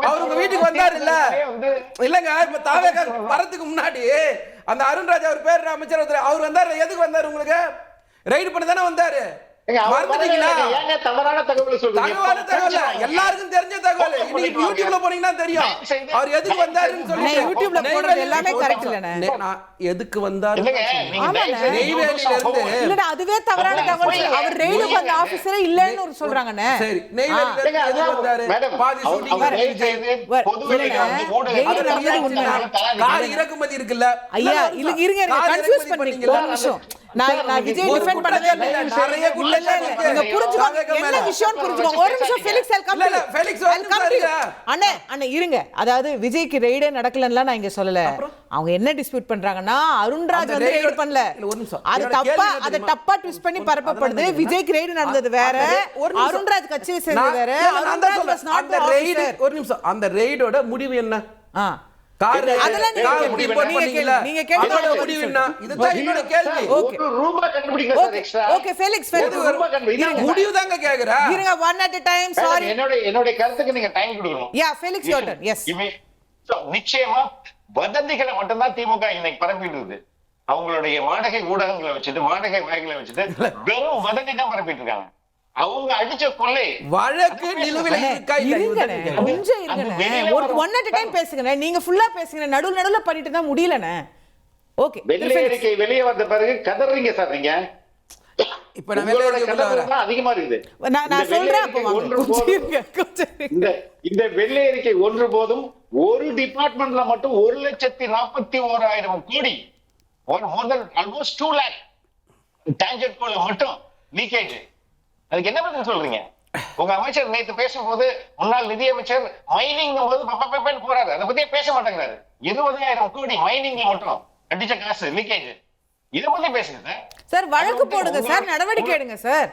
அவர் உங்க வீட்டுக்கு வந்தாரு இல்ல? இல்லங்க, இப்ப தாவேகா வரதுக்கு முன்னாடி அந்த அருண்ராஜ் அவர் பேர் அமைச்சர் அவர் வந்தாரு. எதுக்கு வந்தாரு? உங்களுக்கு ரைடு பண்ண தானே வந்தாரு. தவறான தகவல் எல்லாருக்கும் தெரிஞ்ச தகவல். இன்னைக்கு யூடியூப்ல போனீங்கன்னா தெரியும் அவர் எதுக்கு வந்தாருன்னு சொல்லி. யூடியூப்ல போடுறது எல்லாமே கரெக்ட் இல்லனே. நான் எதுக்கு வந்தாரு? நெய்வேலியில இருந்து இல்லடா, அதுவே தவறான தகவல். அவர் ரெய்டு பண்ண ஆபீசரே இல்லன்னு ஒரு சொல்றாங்கனே. சரி, நெய்வேலியில இருந்து எதுக்கு வந்தாரு? பாதி ஷூட்டிங் கார் இறக்குமதி இருக்குல்ல. ஐயா இருங்க கன்ஃபியூஸ் பண்ணீங்க. ஒரு நிமிஷம், நான் விஜய் டிஃபெண்ட் பண்ணவே இல்ல. நிறைய குள்ள இல்ல, நீங்க புரிஞ்சுக்கோங்க என்ன விஷயம் புரிஞ்சுக்கோங்க. ஒரு நிமிஷம் ஃபெலிக்ஸ் அண்ணே இருங்க. அதாவது விஜய்க்கு ரெய்டே நடக்கலன்னா நான் இங்க சொல்லல. அவங்க என்ன டிஸ்பியூட் பண்றாங்கன்னா, அருண்ராஜ் வந்து ரெய்ட் பண்ணல, அது தப்பா ட்விஸ்ட் பண்ணி பரப்பப்படுது. விஜய்க்கு ரெய்டு நடந்தது வேற, அருண்ராஜ் கட்சியை சேர்ந்தது வேற. Arunraj was not the officer. ஒரு நிமிஷம், அந்த ரெய்டோட முடிவு என்ன? நிச்சயமா வதந்திகளை மட்டும்தான் திமுக இன்னைக்கு பரப்பிட்டு. அவங்களுடைய வாடகை ஊடகங்களை வச்சுட்டு, வாடகை வாய்களை வச்சுட்டு வெறும் வதந்தி தான் பரப்பிட்டு இருக்காங்க. அவங்க அடிச்ச கொள்ளை வழக்கு நிலுவையில இருக்கா இல்ல? ஒரு ஒன் அட் டைம் பேசுங்க. நீங்க ஃபுல்லா பேசுங்க, நடுவுல பண்ணிட்டு தான் முடியலனே. ஓகே, வெள்ளை அறிக்கை வெளியே வந்த பிறகு கதறீங்க சார். நீங்க இப்ப நான் வெள்ளை அறிக்கை அதிகமா இருக்குது. நான் சொல்றேன், இந்த வெள்ளை அறிக்கை ஒன்று போதும் ஒரு டிபார்ட்மெண்ட்ல மட்டும் 1,41,000 கோடி, ஆல்மோஸ்ட் 2 lakh டான்ஜென்ட் கோல் மட்டும் லீக்கேஜ். அதுக்கு என்ன பதில் சொல்றீங்க? உங்க அமைச்சர் நேற்று பேசும்போது, முன்னாள் நிதியமைச்சர் மைனிங் போது போறாரு, அதை பத்தியே பேச மாட்டேங்கிறாரு. 20,000 கோடி மைனிங்ல மட்டும் அடிச்ச காசு லீக்கேஜ். இதை பத்தி பேசுங்க சார். வழக்கு போடுங்க சார், நடவடிக்கை எடுங்க சார்.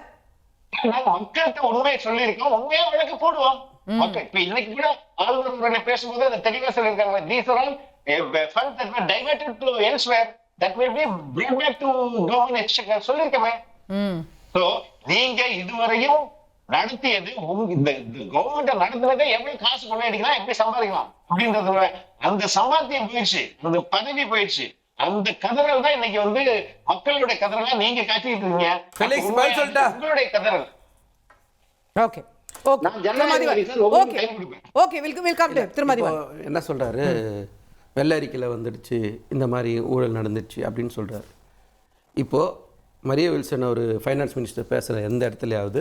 நாங்க மக்கள்கிட்ட உண்மையை சொல்லியிருக்கோம், உண்மையா வழக்கு போடுவோம். மக்கள் இப்ப இன்னைக்கு கூட ஆளுநர் பேசும்போது அதை தெளிவா சொல்லியிருக்காங்க. These are all funds that were diverted to elsewhere that will be brought back to government exchequer சொல்லியிருக்கமே. சோ நீங்க இதுவரையும் நடத்தியது, இந்த கவர்மெண்ட் நடத்துனதே எவ்வளவு காசு கொள்ளையடிக்கலாம், எப்படி சம்பாதிக்கலாம் அப்படின்றது, அந்த சம்பாத்தியம் போயிடுச்சு, அந்த பதவி போயிடுச்சு. அந்த கதறல் தான் இன்னைக்கு வந்து மக்களுடைய கதறலா நீங்க காட்டிட்டு இருக்கீங்க. உங்களுடைய கதறல். ஓகே என்ன சொல்றாரு? வெள்ளை அறிக்கையில் வந்துடுச்சு, இந்த மாதிரி ஊழல் நடந்துடுச்சு அப்படின்னு சொல்றாரு. இப்போ மரிய வில்சன் ஒரு ஃபைனான்ஸ் மினிஸ்டர் பேசுகிற எந்த இடத்துலையாவது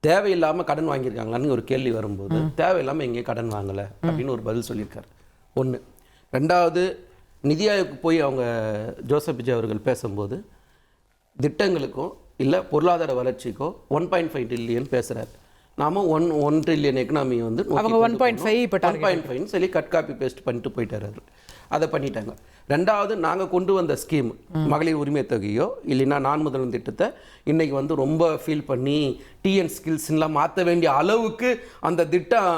தேவையில்லாமல் கடன் வாங்கியிருக்காங்களான்னு ஒரு கேள்வி வரும்போது, தேவையில்லாமல் எங்கேயும் கடன் வாங்கலை அப்படின்னு ஒரு பதில் சொல்லியிருக்காரு. ஒன்று. ரெண்டாவது, நிதி ஆயோக்கு போய் அவங்க ஜோசப் விஜய் அவர்கள் பேசும்போது, திட்டங்களுக்கோ இல்லை பொருளாதார வளர்ச்சிக்கோ 1.5 ட்ரில்லியன் பேசுகிறார். நாம 1 ட்ரில்லியன் எக்கனாமி வந்து அவங்க 1.5 இப்போ 1.5 சொல்லி கட் காப்பி பேஸ்ட் பண்ணிட்டு போயிட்டாரு. அதை பண்ணிட்டாங்க. ரெண்டாவது, நாங்கள் கொண்டு வந்த ஸ்கீம் மகளிர் உரிமை தொகையோ இல்லைன்னா நான் முதல்வன் திட்டத்தை இன்னைக்கு வந்து ரொம்ப ஃபீல் பண்ணி டிஎன் ஸ்கில்ஸ்லாம் மாற்ற வேண்டிய அளவுக்கு அந்த திட்டம்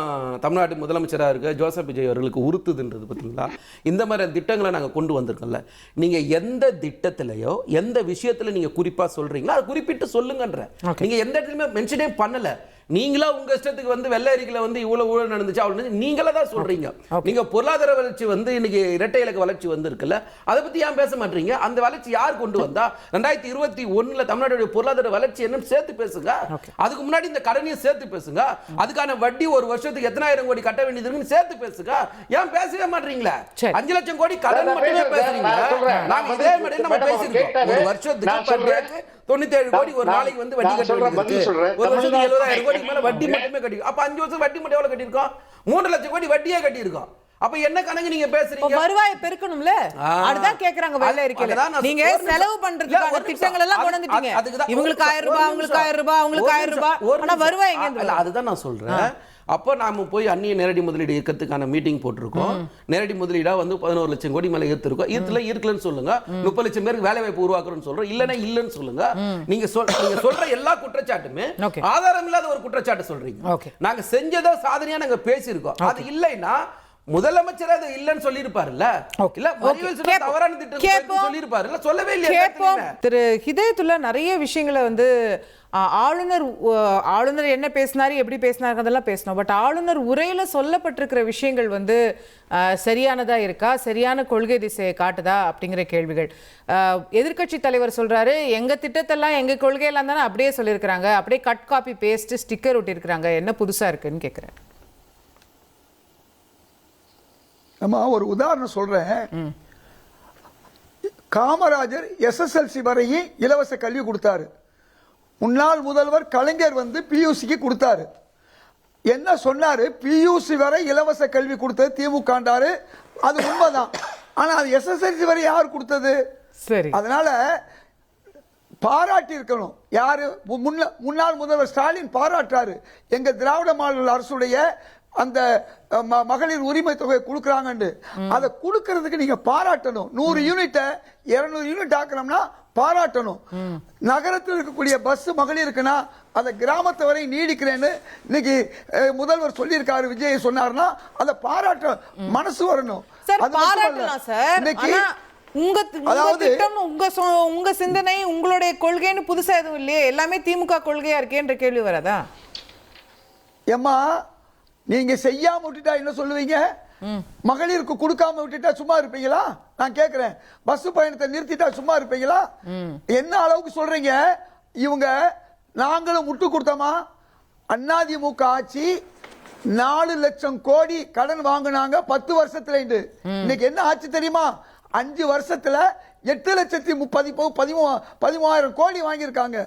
தமிழ்நாட்டு முதலமைச்சராக இருக்க ஜோசப் விஜய் அவர்களுக்கு உறுத்துதுன்றது பார்த்தீங்களா? இந்த மாதிரி திட்டங்களை நாங்கள் கொண்டு வந்திருக்கோம்ல. நீங்கள் எந்த திட்டத்திலையோ எந்த விஷயத்தில் நீங்கள் குறிப்பாக சொல்கிறீங்களோ அதை குறிப்பிட்டு சொல்லுங்கன்ற. நீங்கள் எந்த இடத்துலையுமே மென்ஷனே பண்ணலை. நீங்களா உங்க இஷ்டத்துக்கு வந்து வெள்ளை அறிக்கையில வந்து இவ்வளவு ஊழல் நடந்துச்சு அவ்வளவு நீங்களே தான் சொல்றீங்க. நீங்க பொருளாதார வளர்ச்சி வந்து இன்னைக்கு இரட்டை இலக்க வளர்ச்சி வந்து இருக்குல்ல, அதை பத்தி ஏன் பேச மாட்டீங்க? அந்த வளர்ச்சி யார் கொண்டு வந்தா? 2021 தமிழ்நாடு பொருளாதார வளர்ச்சி என்னன்னு சேர்த்து பேசுங்க. அதுக்கு முன்னாடி இந்த கடனையும் சேர்த்து பேசுங்க. அதுக்கான வட்டி ஒரு வருஷத்துக்கு எத்தனாயிரம் கோடி கட்ட வேண்டியது இருக்குன்னு சேர்த்து பேசுங்க. ஏன் பேசவே மாட்டீங்களா? 5 லட்சம் கோடி கடன் மட்டுமே பேசுறீங்க. நாம இதே மாதிரி நம்ம பேசிருக்கோம். ஒரு வருஷத்துக்கு 97 கோடி ஒரு நாளைக்கு வந்து வட்டி கட்ட வேண்டியது. ஒரு வருஷத்துக்கு 70,000 கோடி மேல வட்டி மட்டுமே கட்டி. அப்ப 5 வருஷம் வட்டி மட்டும் எவ்வளவு கட்டியிருக்கோம்? 3 லட்சம் கோடி வட்டியே கட்டியிருக்கோம். அப்ப என்ன கணக்கு நீங்க பேசுறீங்க? வருவாயை பெருக்கணும்ல, அதுதான் கேக்குறாங்க வெள்ளை அறிக்கையில. நீங்க செலவு பண்றதுக்கான திட்டங்கள் எல்லாம் கொண்டு வந்துட்டீங்க. இவங்களுக்கு 1000 ரூபாய், அவங்களுக்கு 1000 ரூபாய், அவங்களுக்கு 1000 ரூபாய். ஆனா வருவாய் எங்க இருந்து? அதுதான் நான் சொல்றேன். அப்போ நாம போய் அந்நிய நேரடி முதலீடு இயக்கத்துக்கான மீட்டிங் போட்டிருக்கோம். நேரடி முதலீடா வந்து 11 லட்சம் கோடி மேல ஈர்த்திருக்கோம். ஈர்க்கலன்னு சொல்லுங்க. 30 லட்சம் பேருக்கு வேலை வாய்ப்பு உருவாக்குறோம்னு சொல்றோம். இல்லன்னா இல்லன்னு சொல்லுங்க. நீங்க சொல்ற எல்லா குற்றச்சாட்டுமே ஆதாரம் இல்லாத ஒரு குற்றச்சாட்டு சொல்றீங்க. நாங்க செஞ்சதோ சாதனையா நாங்க பேசியிருக்கோம். அது இல்லைன்னா முதலமைச்சர் அது இல்லன்னு சொல்லியிருப்பாருல்ல. இல்ல மறியல் சொல்ல தவறான திட்டம் சொல்லியிருப்பாருல்ல, சொல்லவே இல்லையா? திரு ஹிதாயத்துல்லா நிறைய விஷயங்களை வந்து ஆளுநர் என்ன பேசினாரு, எப்படி பேசினாரு அதெல்லாம் பேசணும். பட் ஆளுநர் உரையில சொல்லப்பட்டிருக்கிற விஷயங்கள் வந்து சரியானதா இருக்கா, சரியான கொள்கை திசையை காட்டுதா அப்படிங்கிற கேள்விகள். எதிர்க்கட்சி தலைவர் சொல்றாரு, எங்க திட்டத்தெல்லாம் எங்க கொள்கையெல்லாம் தானே அப்படியே சொல்லியிருக்கிறாங்க, அப்படியே கட் காப்பி பேஸ்ட் ஸ்டிக்கர் ஒட்டியிருக்கிறாங்க, என்ன புதுசா இருக்குன்னு கேட்கிறேன். நம்ம ஒரு உதாரணம் சொல்றேன். காமராஜர் SSLC வரையும் இலவச கல்வி கொடுத்தாரு. முன்னாள் முதல்வர் கலைஞர் வந்து பியூசிக்கு கொடுத்தாரு. என்ன சொன்னாரு? பியூசி வரை இலவச கல்வி கொடுத்தது திமுகண்டாரு. அது உண்மைதான். ஆனா அது SSLC வரை யார் கொடுத்தது? சரி, அதனால பாராட்டி இருக்கணும். யாரு? முன்னாள் முதல்வர் ஸ்டாலின் பாராட்டாரு. எங்க திராவிட மாடல் அரசுடைய அந்த மகளிர் உரிமை தொகை கொடுக்கறாங்க. அதை கொடுக்கறதுக்கு நீங்க பாராட்டணும். 100 யூனிட் 200 யூனிட் ஆக்கணும்னா பாராட்டணும். நகரத்தில் இருக்கக்கூடிய பஸ் மகளிருக்குன்னா அதை கிராமத்தை வரை நீடிக்கிறேன்னு இன்னைக்கு முதல்வர் சொல்லியிருக்காரு, விஜய் சொன்னார்னா அதை பாராட்ட மனசு வரணும். உங்க சிந்தனை உங்களுடைய கொள்கைன்னு புதுசா எதுவும் இல்லையே, எல்லாமே திமுக கொள்கையா இருக்கேன்ற கேள்வி வராதா? ஏமா நீங்க செய்யாம விட்டுட்டா என்ன சொல்லுவீங்க? மகளிருக்கு கொடுக்காம விட்டுட்டா சும்மா இருப்பீங்களா? நான் கேக்குறேன். பஸ் பயணத்தை நிறுத்திட்டா சும்மா இருப்பீங்களா? என்ன அளவுக்கு சொல்றீங்க? இவங்க நாங்களும் முட்டு கொடுத்தோமா? அதிமுக ஆட்சி 4 லட்சம் கோடி கடன் வாங்கினாங்க 10 வருஷத்துல. இன்னைக்கு என்ன ஆட்சி தெரியுமா? 5 வருஷத்துல 8,13,000 கோடி வாங்கியிருக்காங்க.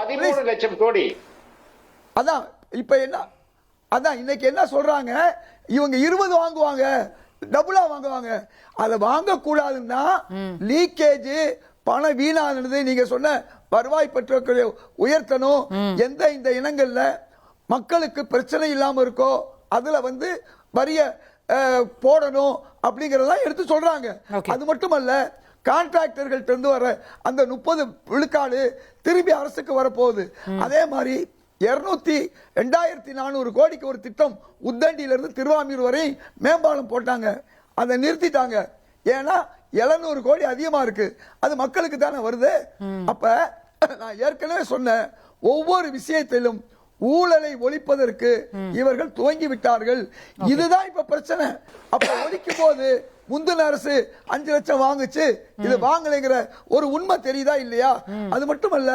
13 லட்சம் கோடி. அதான் இப்ப என்ன, அதான் இன்னைக்கு என்ன சொல்றாங்க? இவங்க 20 வாங்குவாங்க, டபுளா வாங்குவாங்க. அதை வாங்க கூடாதுன்னா லீக்கேஜ் பணம் வீணானது. நீங்க சொன்ன வருவாய் பற்றாக்குறை உயர்த்தணும். எந்த இந்த இனங்கள்ல மக்களுக்கு பிரச்சனை இல்லாம இருக்கோ அதுல வந்து வரிய போடணும் அப்படிங்கறதெல்லாம் எடுத்து சொல்றாங்க. அது மட்டுமல்ல, கான்ட்ராக்டர்கள் இருந்து வர அந்த 30 விழுக்காடு திரும்பி அரசுக்கு வரப்போகுது. அதே மாதிரி 2,400 கோடிக்கு ஒரு திட்டம் உத்தண்டியில இருந்து திருவாமூர் வரை மேம்பாலம் போட்டாங்க. அதை நிறுத்திட்டாங்க. ஏன்னா 700 கோடி அதிகமா இருக்கு. அது மக்களுக்கு தானே வருது. அப்ப நான் ஏற்கனவே சொன்ன ஒவ்வொரு விஷயத்திலும் ஊழலை ஒழிப்பதற்கு இவர்கள் துவங்கி விட்டார்கள். இதுதான் இப்ப பிரச்சனை. அப்ப ஒழிக்கும் போது முந்தின அரசு 5 லட்சம் வாங்குச்சு, இது வாங்கலைங்கிற ஒரு உண்மை தெரியுதா இல்லையா? அது மட்டுமல்ல,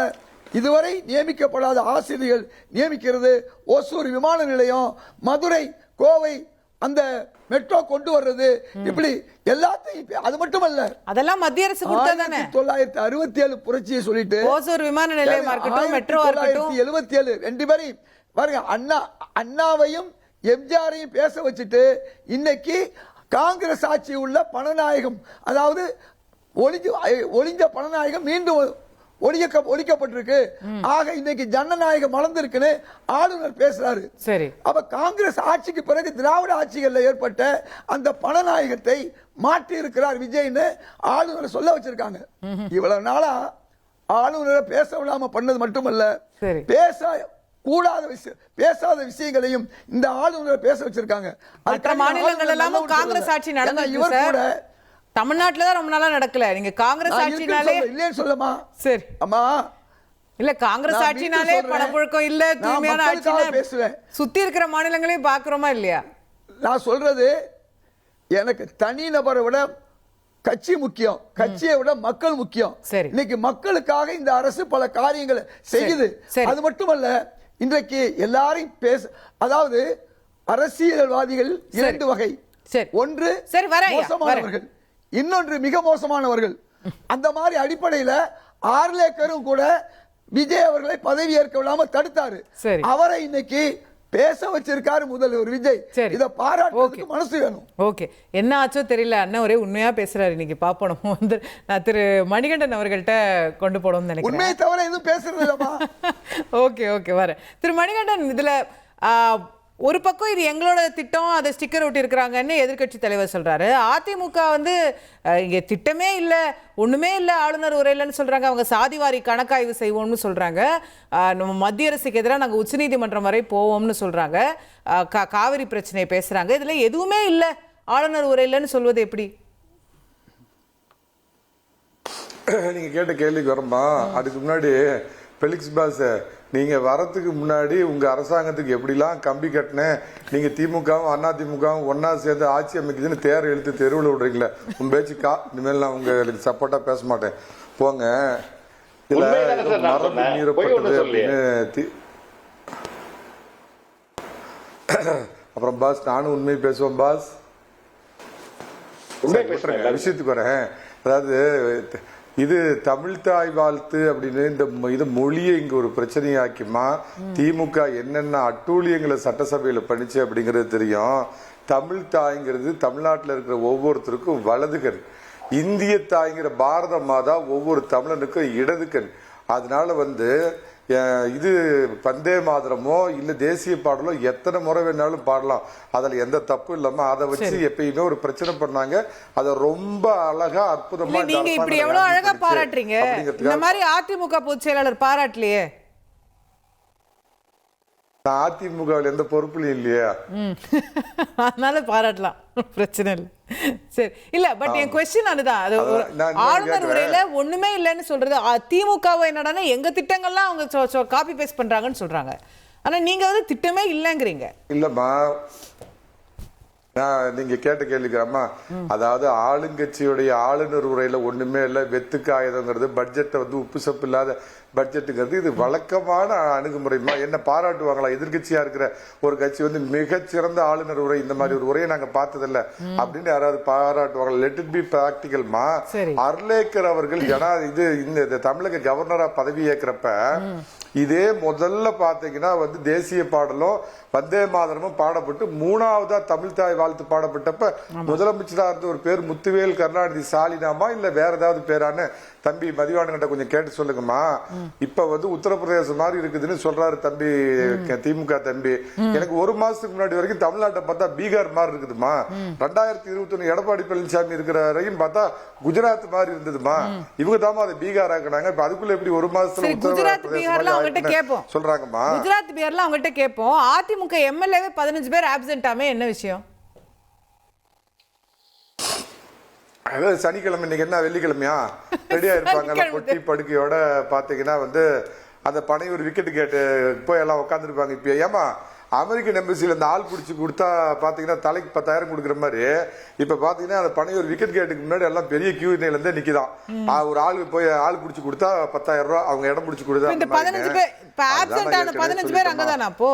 இதுவரை நியமிக்கப்படாத ஆசிரியர்கள் நியமிக்கிறது, ஓசூர் விமான நிலையம், மதுரை, கோவை அந்த மெட்ரோ கொண்டு வர்றது, இப்படி எல்லாத்தையும். அது மட்டுமல்ல, அதெல்லாம் மத்திய அரசு கொடுத்ததானே. 1967 புரட்சியை சொல்லிட்டு ஓசூர் விமான நிலையமா இருக்கட்டும், மெட்ரோவா இருக்கட்டும், 1977 2 பேரையும் பாருங்க. அண்ணாவையும் எம்ஜிஆரையும் பேச வச்சுட்டு இன்னைக்கு காங்கிரஸ் ஆட்சி உள்ள பணநாயகம், அதாவது ஒளிஞ்ச பணநாயகம் மீண்டும் ஒழிக்கப்பட்டிருக்கு. ஆக இன்னைக்கு ஜனநாயகம் மலர்ந்திருக்குன்னு ஆளுநர் பேசுறாரு. சரி, அப்ப காங்கிரஸ் ஆட்சிக்கு பிறகு திராவிட ஆட்சிகள்ல ஏற்பட்ட அந்த பணநாயகத்தை மாற்றி இருக்கிறார் விஜய்னு ஆளுநர் சொல்ல வச்சிருக்காங்க. இவ்வளவு நாளா ஆளுநரை பேச விடாம பண்ணது மட்டுமல்ல, சரி, பேசாத விஷயங்களையும் இந்த ஆளுநரை பேச வச்சிருக்காங்க. மற்ற மாநிலங்கள் எல்லாமும் காங்கிரஸ் ஆட்சி நடந்தது சார். தமிழ்நாட்டுல தான் ரொம்ப நாளா நடக்கல. நீங்க காங்கிரஸ் ஆட்சினாலே இல்லன்னு சொல்லமா? சரி அம்மா, இல்ல காங்கிரஸ் ஆட்சினாலே பணப்புழக்கம் இல்ல, தூய்மையான ஆட்சி பேசுவேன். சுத்தி இருக்கிற மாநிலங்களையும் பாக்குறோமா இல்லையா? நான் சொல்றது எனக்கு தனி நபரை விட கட்சி முக்கியம், கட்சியை விட மக்கள் முக்கியம். சரி, இன்னைக்கு மக்களுக்காக இந்த அரசு பல காரியங்களை செய்யுது. அது மட்டுமல்ல, இன்றைக்கு எல்லாரையும் அதாவது அரசியல்வாதிகள் இரண்டு வகை. ஒன்று மோசமானவர்கள், இன்னொன்று மிக மோசமானவர்கள். அந்த மாதிரி அடிப்படையில் ஆர்லேக்கரும் கூட விஜய் அவர்களை பதவி ஏற்க விடாம தடுத்தாரு. அவரை இன்னைக்கு பேச வச்சிருக்காரு முதல்வர் விஜய். இத பாராட்டுறதுக்கு மனசு வேணும். ஓகே, என்ன ஆச்சோ தெரியல, அண்ணன் ஒரே உண்மையா பேசுறாரு. இன்னைக்கு பாப்போம் வந்து நான் திரு மணிகண்டன் அவர்கள்ட்ட கொண்டு போடணும்னு நினைக்கிறேன். உண்மையை தவிர எதுவும் பேசுறது இல்லமா? ஓகே ஓகே, வரேன். திரு மணிகண்டன், இதுல ஒரு பக்கம் இது எங்களோட திட்டம், அதை ஸ்டிக்கர் ஒட்டி இருக்கிறாங்கன்னு எதிர்கட்சி தலைவர் சொல்றாரு. அதிமுக வந்து இங்க திட்டமே இல்லை, ஒண்ணுமே இல்லை, ஆளுநர் உரையிலன்னு சொல்றாங்க. அவங்க சாதிவாரி கணக்காய்வு செய்வோம்னு சொல்றாங்க. நம்ம மத்திய அரசுக்கு எதிராக நாங்கள் உச்சநீதிமன்றம் வரை போவோம்னு சொல்றாங்க. காவிரி பிரச்சனையை பேசுறாங்க. இதுல எதுவுமே இல்லை, ஆளுநர் உரையிலன்னு சொல்வது எப்படி? நீங்க கேட்ட கேள்விக்கு வரமா, அதுக்கு முன்னாடி பெலிக்ஸ் பாஸ், நீங்க வரத்துக்கு முன்னாடி உங்க அரசாங்கத்துக்கு எப்படிலாம் கம்பி கட்டினேன், நீங்க திமுகவும் அதிமுகவும் ஒன்னா சேர்ந்து ஆட்சி அமைக்குதுன்னு தேர் எழுத்து தெருவில் விடுறீங்களே, உன் பேச்சுக்கா இனிமேல் நான் உங்களுக்கு சப்போர்ட்டா பேச மாட்டேன் போங்க. இதுல மரபு மீறப்பட்டது அப்படின்னு அப்புறம் பாஸ் நானும் உண்மை பேசுவேன் பாஸ். விஷயத்துக்கு வரேன். அதாவது இது தமிழ் தாய் வாழ்த்து அப்படின்னு இந்த மொழியை இங்க ஒரு பிரச்சனையாக்கிமா திமுக என்னென்ன அட்டூழியங்களை சட்டசபையில பண்ணிச்சு அப்படிங்கிறது தெரியும். தமிழ் தாய்ங்கிறது தமிழ்நாட்டில் இருக்கிற ஒவ்வொருத்தருக்கும் வலதுகன், இந்திய தாய்ங்கிற பாரத மாதா ஒவ்வொரு தமிழனுக்கும் இடதுகன். அதனால இது வந்தே மாதரமோ இல்ல தேசிய பாடலோ எத்தனை முறை வேணாலும் பாடலாம், அதுல எந்த தப்பு இல்லாம அதை வச்சு எப்பயுமே ஒரு பிரச்சனை பண்ணாங்க. அத ரொம்ப அழகா அற்புதமா நீங்க இப்படி எவ்வளவு அழகா பாராட்டுறீங்க, இந்த மாதிரி அதிமுக பொதுச் செயலாளர் பாராட்டலையே. நான் அதிமுகவில் எந்த பொறுப்புலையும் இல்லையா, அதனால பாராட்டலாம், பிரச்சனை இல்லை. சரி, இல்ல பட் என் கொஸ்டின் அதுதான். ஆளுநர் உரையில ஒண்ணுமே இல்லைன்னு சொல்றது திமுகவை என்னடானா எங்க திட்டங்கள்லாம் அவங்க காப்பி பேஸ்ட் பண்றாங்கன்னு சொல்றாங்க. ஆனா நீங்க வந்து திட்டமே இல்லைங்கிறீங்க. இல்லம்மா, நீங்க கேட்ட கேள்விக்கிறம்மா, அதாவது ஆளுங்கட்சியுடைய ஆளுநர் உரையில ஒண்ணுமே இல்லை, வெத்துக்கு ஆயுதங்கிறது, பட்ஜெட்டை உப்பு சப்பு இல்லாத பட்ஜெட்டுங்கிறது இது வழக்கமான அணுகுமுறைமா. என்ன பாராட்டுவாங்களா? எதிர்கட்சியா இருக்கிற ஒரு கட்சி மிகச்சிறந்த ஆளுநர் உரை, இந்த மாதிரி ஒரு உரையை நாங்க பார்த்ததில்ல அப்படின்னு யாராவது பாராட்டுவாங்களா? லெட் இட் பி பிராக்டிகல்மா. அர்லேக்கர் அவர்கள் இந்த தமிழக கவர்னரா பதவி ஏற்கிறப்ப இதே முதல்ல பாத்தீங்கன்னா தேசிய பாடலும் வந்தே மாதரமும் பாடப்பட்டு மூணாவதா தமிழ் தாய் வாழ்த்து பாடப்பட்டப்ப முதலமைச்சரா இருந்த ஒரு பேர் முத்துவேல் கருணாநிதி ஸ்டாலினாமா இல்ல வேற ஏதாவது பேரான்னு தம்பி மதிவானங்கிட்ட கொஞ்சம் கேட்டு சொல்லுங்கம்மா. இப்ப உத்தரப்பிரதேசம் மாதிரி இருக்குதுன்னு சொல்றாரு தம்பி, திமுக தம்பி. எனக்கு ஒரு மாசத்துக்கு முன்னாடி வரைக்கும் தமிழ்நாட்டை பார்த்தா பீகார் மாதிரி இருக்குதுமா. 2021 எடப்பாடி பழனிசாமி இருக்கிற வரைக்கும் பார்த்தா குஜராத் மாதிரி இருந்ததுமா. இவங்க தாமா அதை பீகார் ஆக்கினாங்க. இப்ப அதுக்குள்ள எப்படி ஒரு மாசத்துல சொல்றாங்கம்மா. குஜராத் பீகார்ல அவங்ககிட்ட கேட்போம். அதிமுக எம்எல்ஏவே 15 பேர் ஆப்சென்டாமே, என்ன விஷயம்? அதாவது சனிக்கிழமை, இன்னைக்கு என்ன வெள்ளிக்கிழமையா, ரெடியா இருப்பாங்க பொட்டி படுக்கையோட பாத்தீங்கன்னா அந்த பனை ஒரு விக்கெட் கேட்டு போய் எல்லாம் உட்காந்துருப்பாங்க. இப்ப ஏமா அமெரிக்கன் எம்பசில இந்த ஆள் பிடிச்சி கொடுத்தா பாத்தீங்கன்னா தலைக்கு 10,000 கொடுக்குற மாதிரி இப்ப பாத்தீங்கன்னா அந்த பனை ஒரு விக்கெட் கேட்டுக்கு முன்னாடி எல்லாம் பெரிய கியூ இருந்தே நிக்குதான். ஒரு ஆளுக்கு போய் ஆள் பிடிச்சி கொடுத்தா 10,000 ரூபாய், அவங்க இடம் பிடிச்சி கொடுத்தா 15 பேர் அங்கதானா? அப்போ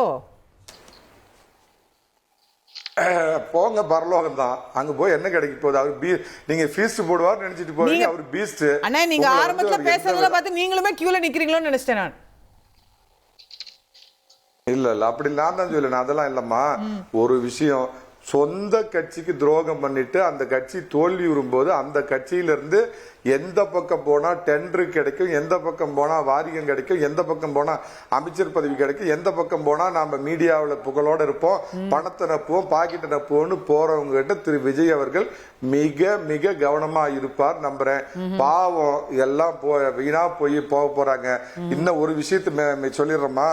போங்க, பரலோகம் தான். அங்க போய் என்ன கிடைக்க போகுது? அவர் நீங்க ஃபீஸ்ட் போடுவார் நினைச்சிட்டு போறீங்க, அவர் பீஸ்ட். அண்ணா நீங்க ஆரம்பத்துல பேசுறதுல பார்த்து நீங்களுமே கியூல நிக்கிறீங்களோன்னு நினைச்சேன் நான். இல்ல அப்படி நான் தான் சொல்லேன், அதெல்லாம் இல்லம்மா. ஒரு விஷயம், சொந்த கட்சிக்கு துரோகம் பண்ணிட்டு அந்த கட்சி தோல்வி வரும்போது அந்த கட்சியிலிருந்து எந்த பக்கம் போனா டெண்டர் கிடைக்கும், எந்த பக்கம் போனா வாரியம் கிடைக்கும், எந்த பக்கம் போனா அமைச்சர் பதவி கிடைக்கும், எந்த பக்கம் போனா நாம மீடியாவில் புகழோட இருப்போம், பணத்தை நப்புவோம், பாக்கெட்டை நப்புவோம்னு போறவங்க கிட்ட திரு விஜய் அவர்கள் மிக மிக கவனமா இருப்பார் நம்புறேன். பாவம் எல்லாம் வீணா போக போறாங்க. இன்னும் ஒரு விஷயத்தை சொல்லிடுறோமா,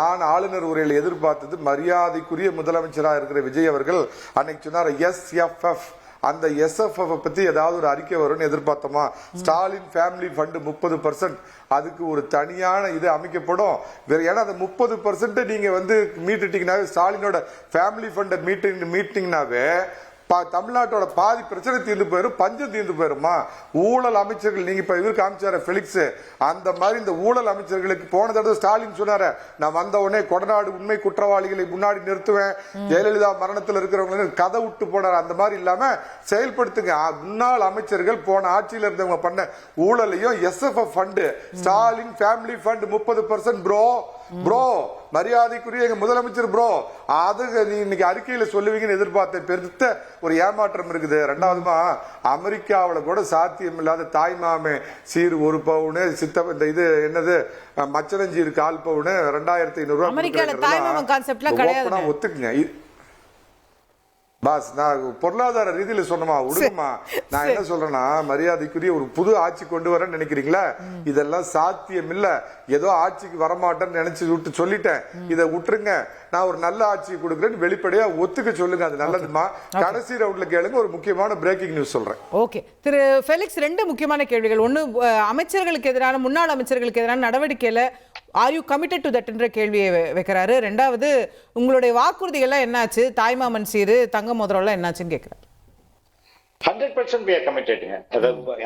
நான் ஆளுநர் உரையில் எதிர்பார்த்தது மரியாதைக்குரிய முதலமைச்சரா இருக்கிற விஜய் அவர்கள் அன்னைக்கு சொன்னார் SFF, அந்த SFF பத்தி ஏதாவது ஒரு அறிக்கை வரும்னு எதிர்பார்த்தோமா. ஸ்டாலின் ஃபேமிலி ஃபண்ட் 30%, அதுக்கு ஒரு தனியான இது அமைக்கப்படும். ஏன்னா அந்த 30% நீங்க மீட்டுட்டீங்கன்னாவே, ஸ்டாலினோட ஃபேமிலி ஃபண்டை மீட்டிங்கனாவே தமிழ்நாட்டோட பாதி பிரச்சனை தீர்ந்து போயிடும், பஞ்சம் தீர்ந்து போயிருமா. ஊழல் அமைச்சர்கள், நீங்க இப்ப இவருக்கு அமைச்சார பெலிக்ஸ், அந்த மாதிரி இந்த ஊழல் அமைச்சர்களுக்கு போன தடவை ஸ்டாலின் சொன்னார, நான் வந்த உடனே கொடநாடு உண்மை குற்றவாளிகளை முன்னாடி நிறுத்துவேன், ஜெயலலிதா மரணத்தில் இருக்கிறவங்க கதை விட்டு போனார், அந்த மாதிரி இல்லாம செயல்படுத்துங்க. முன்னாள் அமைச்சர்கள் போன ஆட்சியில் இருந்தவங்க பண்ண ஊழலையும் SFF fund, Stalin family fund 30% bro மரியாதைக்குரிய எங்க முதலமைச்சர் ப்ரோ, அது இன்னைக்கு அறிக்கையில சொல்லுவீங்கன்னு எதிர்பார்த்த பெருத்த ஒரு ஏமாற்றம் இருக்குது. ரெண்டாவதுமா, அமெரிக்காவில் கூட சாத்தியம் இல்லாத தாய்மாமே சீர் 1 பவுனு, இந்த இது என்னது மச்சனஞ்சீர் 1/4 பவுனு 2500 ஒத்துக்குங்க பாஸ். நான் பொருளாதார ரீதியில சொன்னமா விடுமா. நான் என்ன சொல்றேன்னா, மரியாதைக்குரிய ஒரு புது ஆட்சி கொண்டு வரேன்னு நினைக்கிறீங்களா, இதெல்லாம் சாத்தியம் இல்ல. ஏதோ ஆட்சிக்கு வரமாட்டேன்னு நினைச்சு விட்டு சொல்லிட்டேன், இதை விட்டுருங்க, நான் ஒரு நல்ல ஆட்சி கொடுக்குறேன்னு வெளிப்படையா ஒத்துக்க சொல்லுங்க, அது நல்லதுமா. கடைசி ரவுண்ட்ல கேளுங்க, ஒரு முக்கியமான பிரேக்கிங் நியூஸ் சொல்றேன். ஓகே திரு ஃபெலிக்ஸ், 2 முக்கியமான கேள்விகள். ஒன்னு, அமைச்சர்களுக்கு எதிரான, முன்னாள் அமைச்சர்களுக்கு எதிரான நடவடிக்கையில ஆர் யூ கமிட்டட் டு தட்ன்ற கேள்வியை வைக்கிறாரு. ரெண்டாவது, உங்களுடைய வாக்குறுதிகள்லாம் என்னாச்சு, தாய்மாமன் சீரு, தங்க முதல்ல என்னாச்சுன்னு கேட்கிறாரு. 100% we are committed.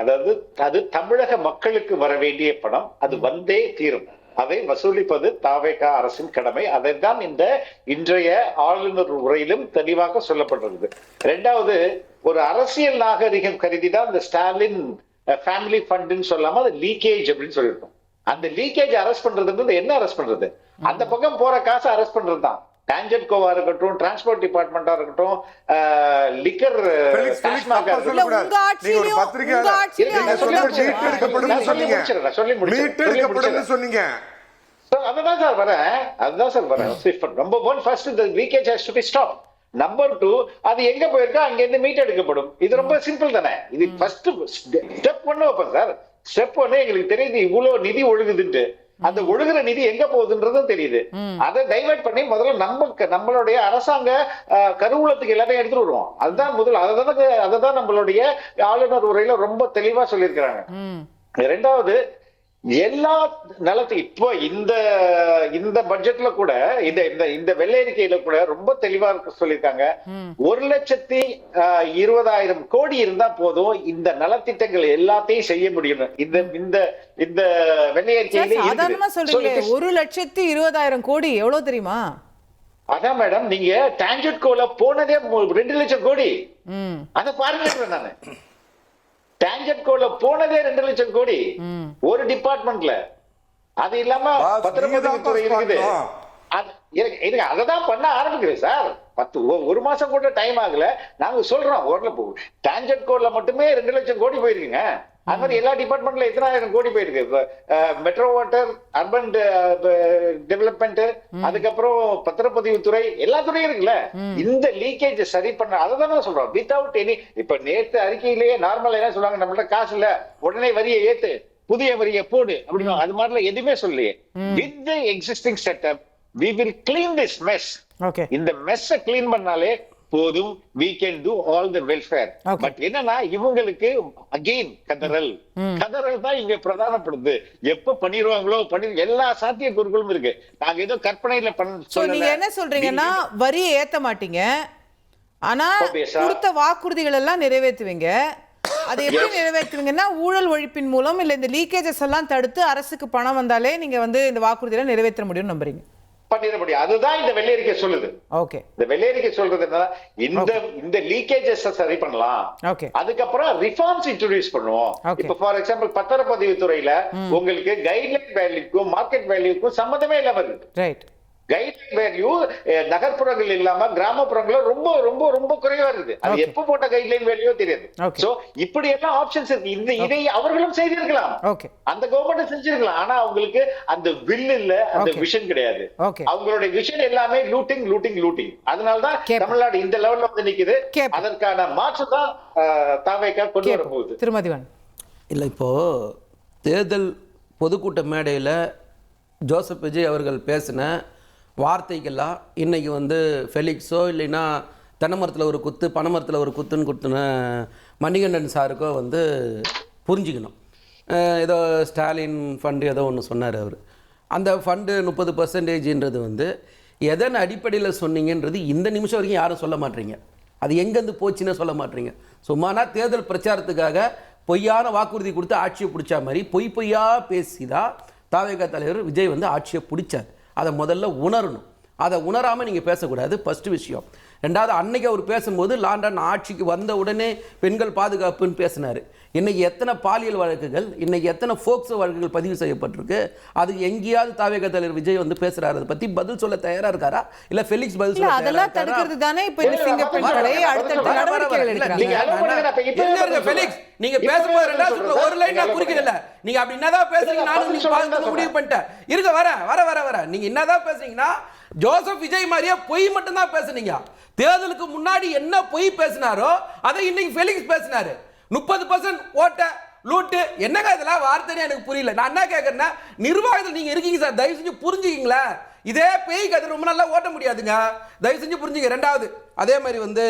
அதாவது அது தமிழக மக்களுக்கு வர வேண்டிய பணம், அது வந்தே தீரும். அதை வசூலிப்பது தாவேக அரசின் கடமை. அதைத்தான் இந்த இன்றைய ஆளுநர் உரையிலும் தெளிவாக சொல்லப்பட்டிருக்குது. இரண்டாவது, ஒரு அரசியல் நாகரிகம் கருதிதான் இந்த ஸ்டாலின் ஃபேமிலி ஃபண்ட்னு சொல்லாம அது லீக்கேஜ் அப்படின்னு சொல்லியிருக்கோம். அந்த லீக்கேஜ் அரெஸ்ட் பண்றது என்ன அரெஸ்ட் பண்றது, அந்த பக்கம் போற காசை அரெஸ்ட் பண்றதுதான். டான்ஜெட் கோவா இருக்கட்டும், டிரான்ஸ்போர்ட் டிபார்ட்மெண்டா இருக்கட்டும், லிக்கர் நம்பர் 2, அது எங்க போயிருக்கா அங்க இருந்து மீட் எடுக்கப்படும். இது ரொம்ப சிம்பிள் தானே. இது ஃபர்ஸ்ட் ஸ்டெப் 1 வைப்பேன் சார். ஸ்டெப் 1 எங்களுக்கு தெரியுது இவ்வளவு நிதி ஒழுகுதுன்ட்டு, அந்த ஒழுகுற நிதி எங்க போகுதுன்றதும் தெரியுது. அதை டைவர்ட் பண்ணி முதல்ல நம்மளுடைய அரசாங்க கருவூலத்துக்கு எல்லாத்தையும் எடுத்துட்டு வருவோம். அதுதான் முதல். அததான் நம்மளுடைய ஆளுநர் உரையில ரொம்ப தெளிவா சொல்லியிருக்கிறாங்க. இரண்டாவது, எல்லா நலத்தையும் இப்போ இந்த பட்ஜெட்ல கூட இந்த வெள்ளை அறிக்கையில கூட ரொம்ப தெளிவா சொல்லியிருக்காங்க. 1,20,000 கோடி இருந்தா போதும் இந்த நலத்திட்டங்கள் எல்லாத்தையும் செய்ய முடியும். இந்த வெள்ளை அறிக்கையில 1,20,000 கோடி எவ்வளவு தெரியுமா? அதான் மேடம், நீங்க டான்ஜெட் கோல போனதே 2 லட்சம் கோடி. அதை பாருங்க, நானு டான்ஜெட் கோல போனதே 2 லட்சம் கோடி ஒரு டிபார்ட்மெண்ட்ல. அது இல்லாம பத்திரப்பதிவுத்துறை இருக்குது. அததான் பண்ண ஆரம்பிக்கிறேன் சார். 1 மாசம் கூட டைம் ஆகல. நாங்க சொல்றோம், டான்ஜெட் கோட்ல மட்டுமே 2 லட்சம் கோடி போயிருக்குங்க. அது மாதிரி எல்லா டிபார்ட்மெண்ட்ல எத்தனை ஆயிரம் கோடி போயிருக்கு. மெட்ரோ வாட்டர், அர்பன் டெவலப்மெண்ட், அதுக்கப்புறம் பத்திரப்பதிவுத்துறை, எல்லா துறையும் இருக்குல்ல. இந்த லீக்கேஜ் சரி பண்ண, அதான் சொல்றோம். வித்வுட் எனி, இப்ப நேற்று அறிக்கையிலேயே நார்மலா என்ன சொல்றாங்க, நம்மள்ட்ட காசு இல்ல, உடனே வரியை ஏத்து, புதிய வரியை போடு அப்படின்னு. அது மாதிரிலாம் எதுவுமே சொல்லலையே. With the existing setup we will clean this mess. Okay. இந்த மெஸ்ஸை கிளீன் பண்ணாலே போதும், we can do all the welfare. But என்னன்னா, இவங்களுக்கு அகைன் கதறல் தான் இங்க பிரதானப்படுது. எப்ப பண்ணிடுவாங்களோ எல்லா சாத்திய கூறுகளும் இருக்கு. நாங்க ஏதோ கற்பனையில நீங்க என்ன சொல்றீங்கன்னா, வரியை ஏத்த மாட்டீங்க, ஆனா கொடுத்த வாக்குறுதிகள் எல்லாம் நிறைவேற்றுவீங்க. அது எப்படி நிறைவேற்றுவீங்கன்னா, ஊழல் ஒழிப்பின் மூலம், இல்ல இந்த லீக்கேஜஸ் எல்லாம் தடுத்து அரசுக்கு பணம் வந்தாலே நீங்க இந்த வாக்குறுதிகளை நிறைவேற்ற முடியும் நம்புறீங்க. பண்ணிட முடியும். அதுதான் இந்த வெள்ளை அறிக்கை சொல்லுது. ஓகே, இந்த வெள்ளை அறிக்கை சொல்றது என்ன, இந்த லீக்கேஜஸ் சரி பண்ணலாம். ஓகே, அதுக்கப்புறம் ரிஃபார்ம்ஸ் இன்ட்ரோடியூஸ் பண்ணுவோம். இப்ப ஃபார் எக்ஸாம்பிள் பத்திரப்பதிவு துறையில உங்களுக்கு கைட்லைன் வேல்யூக்கும் மார்க்கெட் வேல்யூக்கும் சம்பந்தமே இல்லாம இருக்கு. ரைட். கைட்லைன் வேல்யூ நகர்ப்புறங்கள் இல்லாம கிராமப்புறங்கள ரொம்ப ரொம்ப ரொம்ப குறைவா இருக்குது. அது எப்ப போட்ட கைட்லைன் வேல்யூ தெரியாது. சோ இப்படி எல்லாம் ஆப்ஷன்ஸ் இருக்கு. இதை அவர்களும் செய்திருக்கலாம், அந்த கவர்மெண்ட் செஞ்சிருக்கலாம். ஆனா அவங்களுக்கு அந்த வில் இல்ல, அந்த விஷன் கிடையாது. அவங்களுடைய விஷன் எல்லாமே லூட்டிங் லூட்டிங் லூட்டிங். அதனாலதான் தமிழ்நாடு இந்த லெவல்ல வந்து நிக்குது. அதற்கான மாற்று தான் தாவேகா கொண்டு வர போகுது. திருமதிவன் இல்லை, இப்போ தேர்தல் பொதுக்கூட்ட மேடையில் ஜோசப் விஜய் அவர்கள் பேசின வார்த்தைகள்லாம் இன்னைக்கு வந்து ஃபெலிக்ஸோ இல்லைன்னா தென்னமரத்தில் ஒரு குத்து பனைமரத்தில் ஒரு குத்துன்னு கொடுத்துன மணிகண்டன் சாருக்கோ வந்து புரிஞ்சுக்கணும். ஏதோ ஸ்டாலின் ஃபண்டு ஏதோ ஒன்று சொன்னார் அவர். அந்த ஃபண்டு 30% வந்து எதன் அடிப்படையில் சொன்னீங்கன்றது இந்த நிமிஷம் வரைக்கும் யாரும் சொல்ல மாட்டீங்க. அது எங்கேருந்து போச்சுன்னு சொல்ல மாட்டீங்க. சும்மானா தேர்தல் பிரச்சாரத்துக்காக பொய்யான வாக்குறுதி கொடுத்து ஆட்சியை பிடிச்ச மாதிரி பொய்யா பேசி தான் தாவேகா தலைவர் விஜய் வந்து ஆட்சியை பிடிச்சார். அதை முதல்ல உணரணும். அதை உணராமல் நீங்கள் பேசக்கூடாது, ஃபஸ்ட்டு விஷயம். ரெண்டாவது, அன்னைக்கு அவர் பேசும்போது லாண்டன் ஆட்சிக்கு வந்த உடனே பெண்கள் பாதுகாப்புன்னு பேசினார். இன்றைக்கி எத்தனை பாலியல் வழக்குகள், இன்றைக்கி எத்தனை ஃபோக்சோ வழக்குகள் பதிவு செய்யப்பட்டிருக்கு? அது எங்கேயாவது தாவேகா தலைவர் விஜய் வந்து பேசுகிறாரு. அதை பற்றி பதில் சொல்ல தயாராக இருக்காரா? இல்லை ஃபெலிக்ஸ் பதில் சொல்ல அதெல்லாம் தடுக்கிறது தானே இப்போ இந்த சிங்க பெண்களை அடுத்த நடவடிக்கைகள் எடுக்கிறாங்க. ஃபெலிக்ஸ் நீங்க பேசும்போது ரெண்டாவது ஒரு லைன் நான் குறிக்கல. நீங்க அப்படி என்னதான் பேசுறீங்க நானும் முடிவு பண்ணிட்டேன். இருங்க வர நீங்க என்னதான் பேசுறீங்கன்னா ஜோசப் விஜய் மாதிரியே பொய் மட்டும் தான் பேசுனீங்க. தேர்தலுக்கு முன்னாடி என்ன பொய் பேசினாரோ அதை இன்னைக்கு ஃபெலிக்ஸ் பேசினாரு. 30% ஓட்ட லூட்டு என்னங்க இதெல்லாம் வார்த்தைன்னு எனக்கு புரியல. நான் என்ன கேட்கறேன்னா, நிர்வாகத்தில் நீங்க இருக்கீங்க சார், தயவு செஞ்சு புரிஞ்சுக்கீங்களா? இதே பேய் கதை ரொம்ப நல்லா ஓட்ட முடியாதுங்க, தயவு செஞ்சு புரிஞ்சுங்க. ரெண்டாவது, அதே மாதிரி வந்து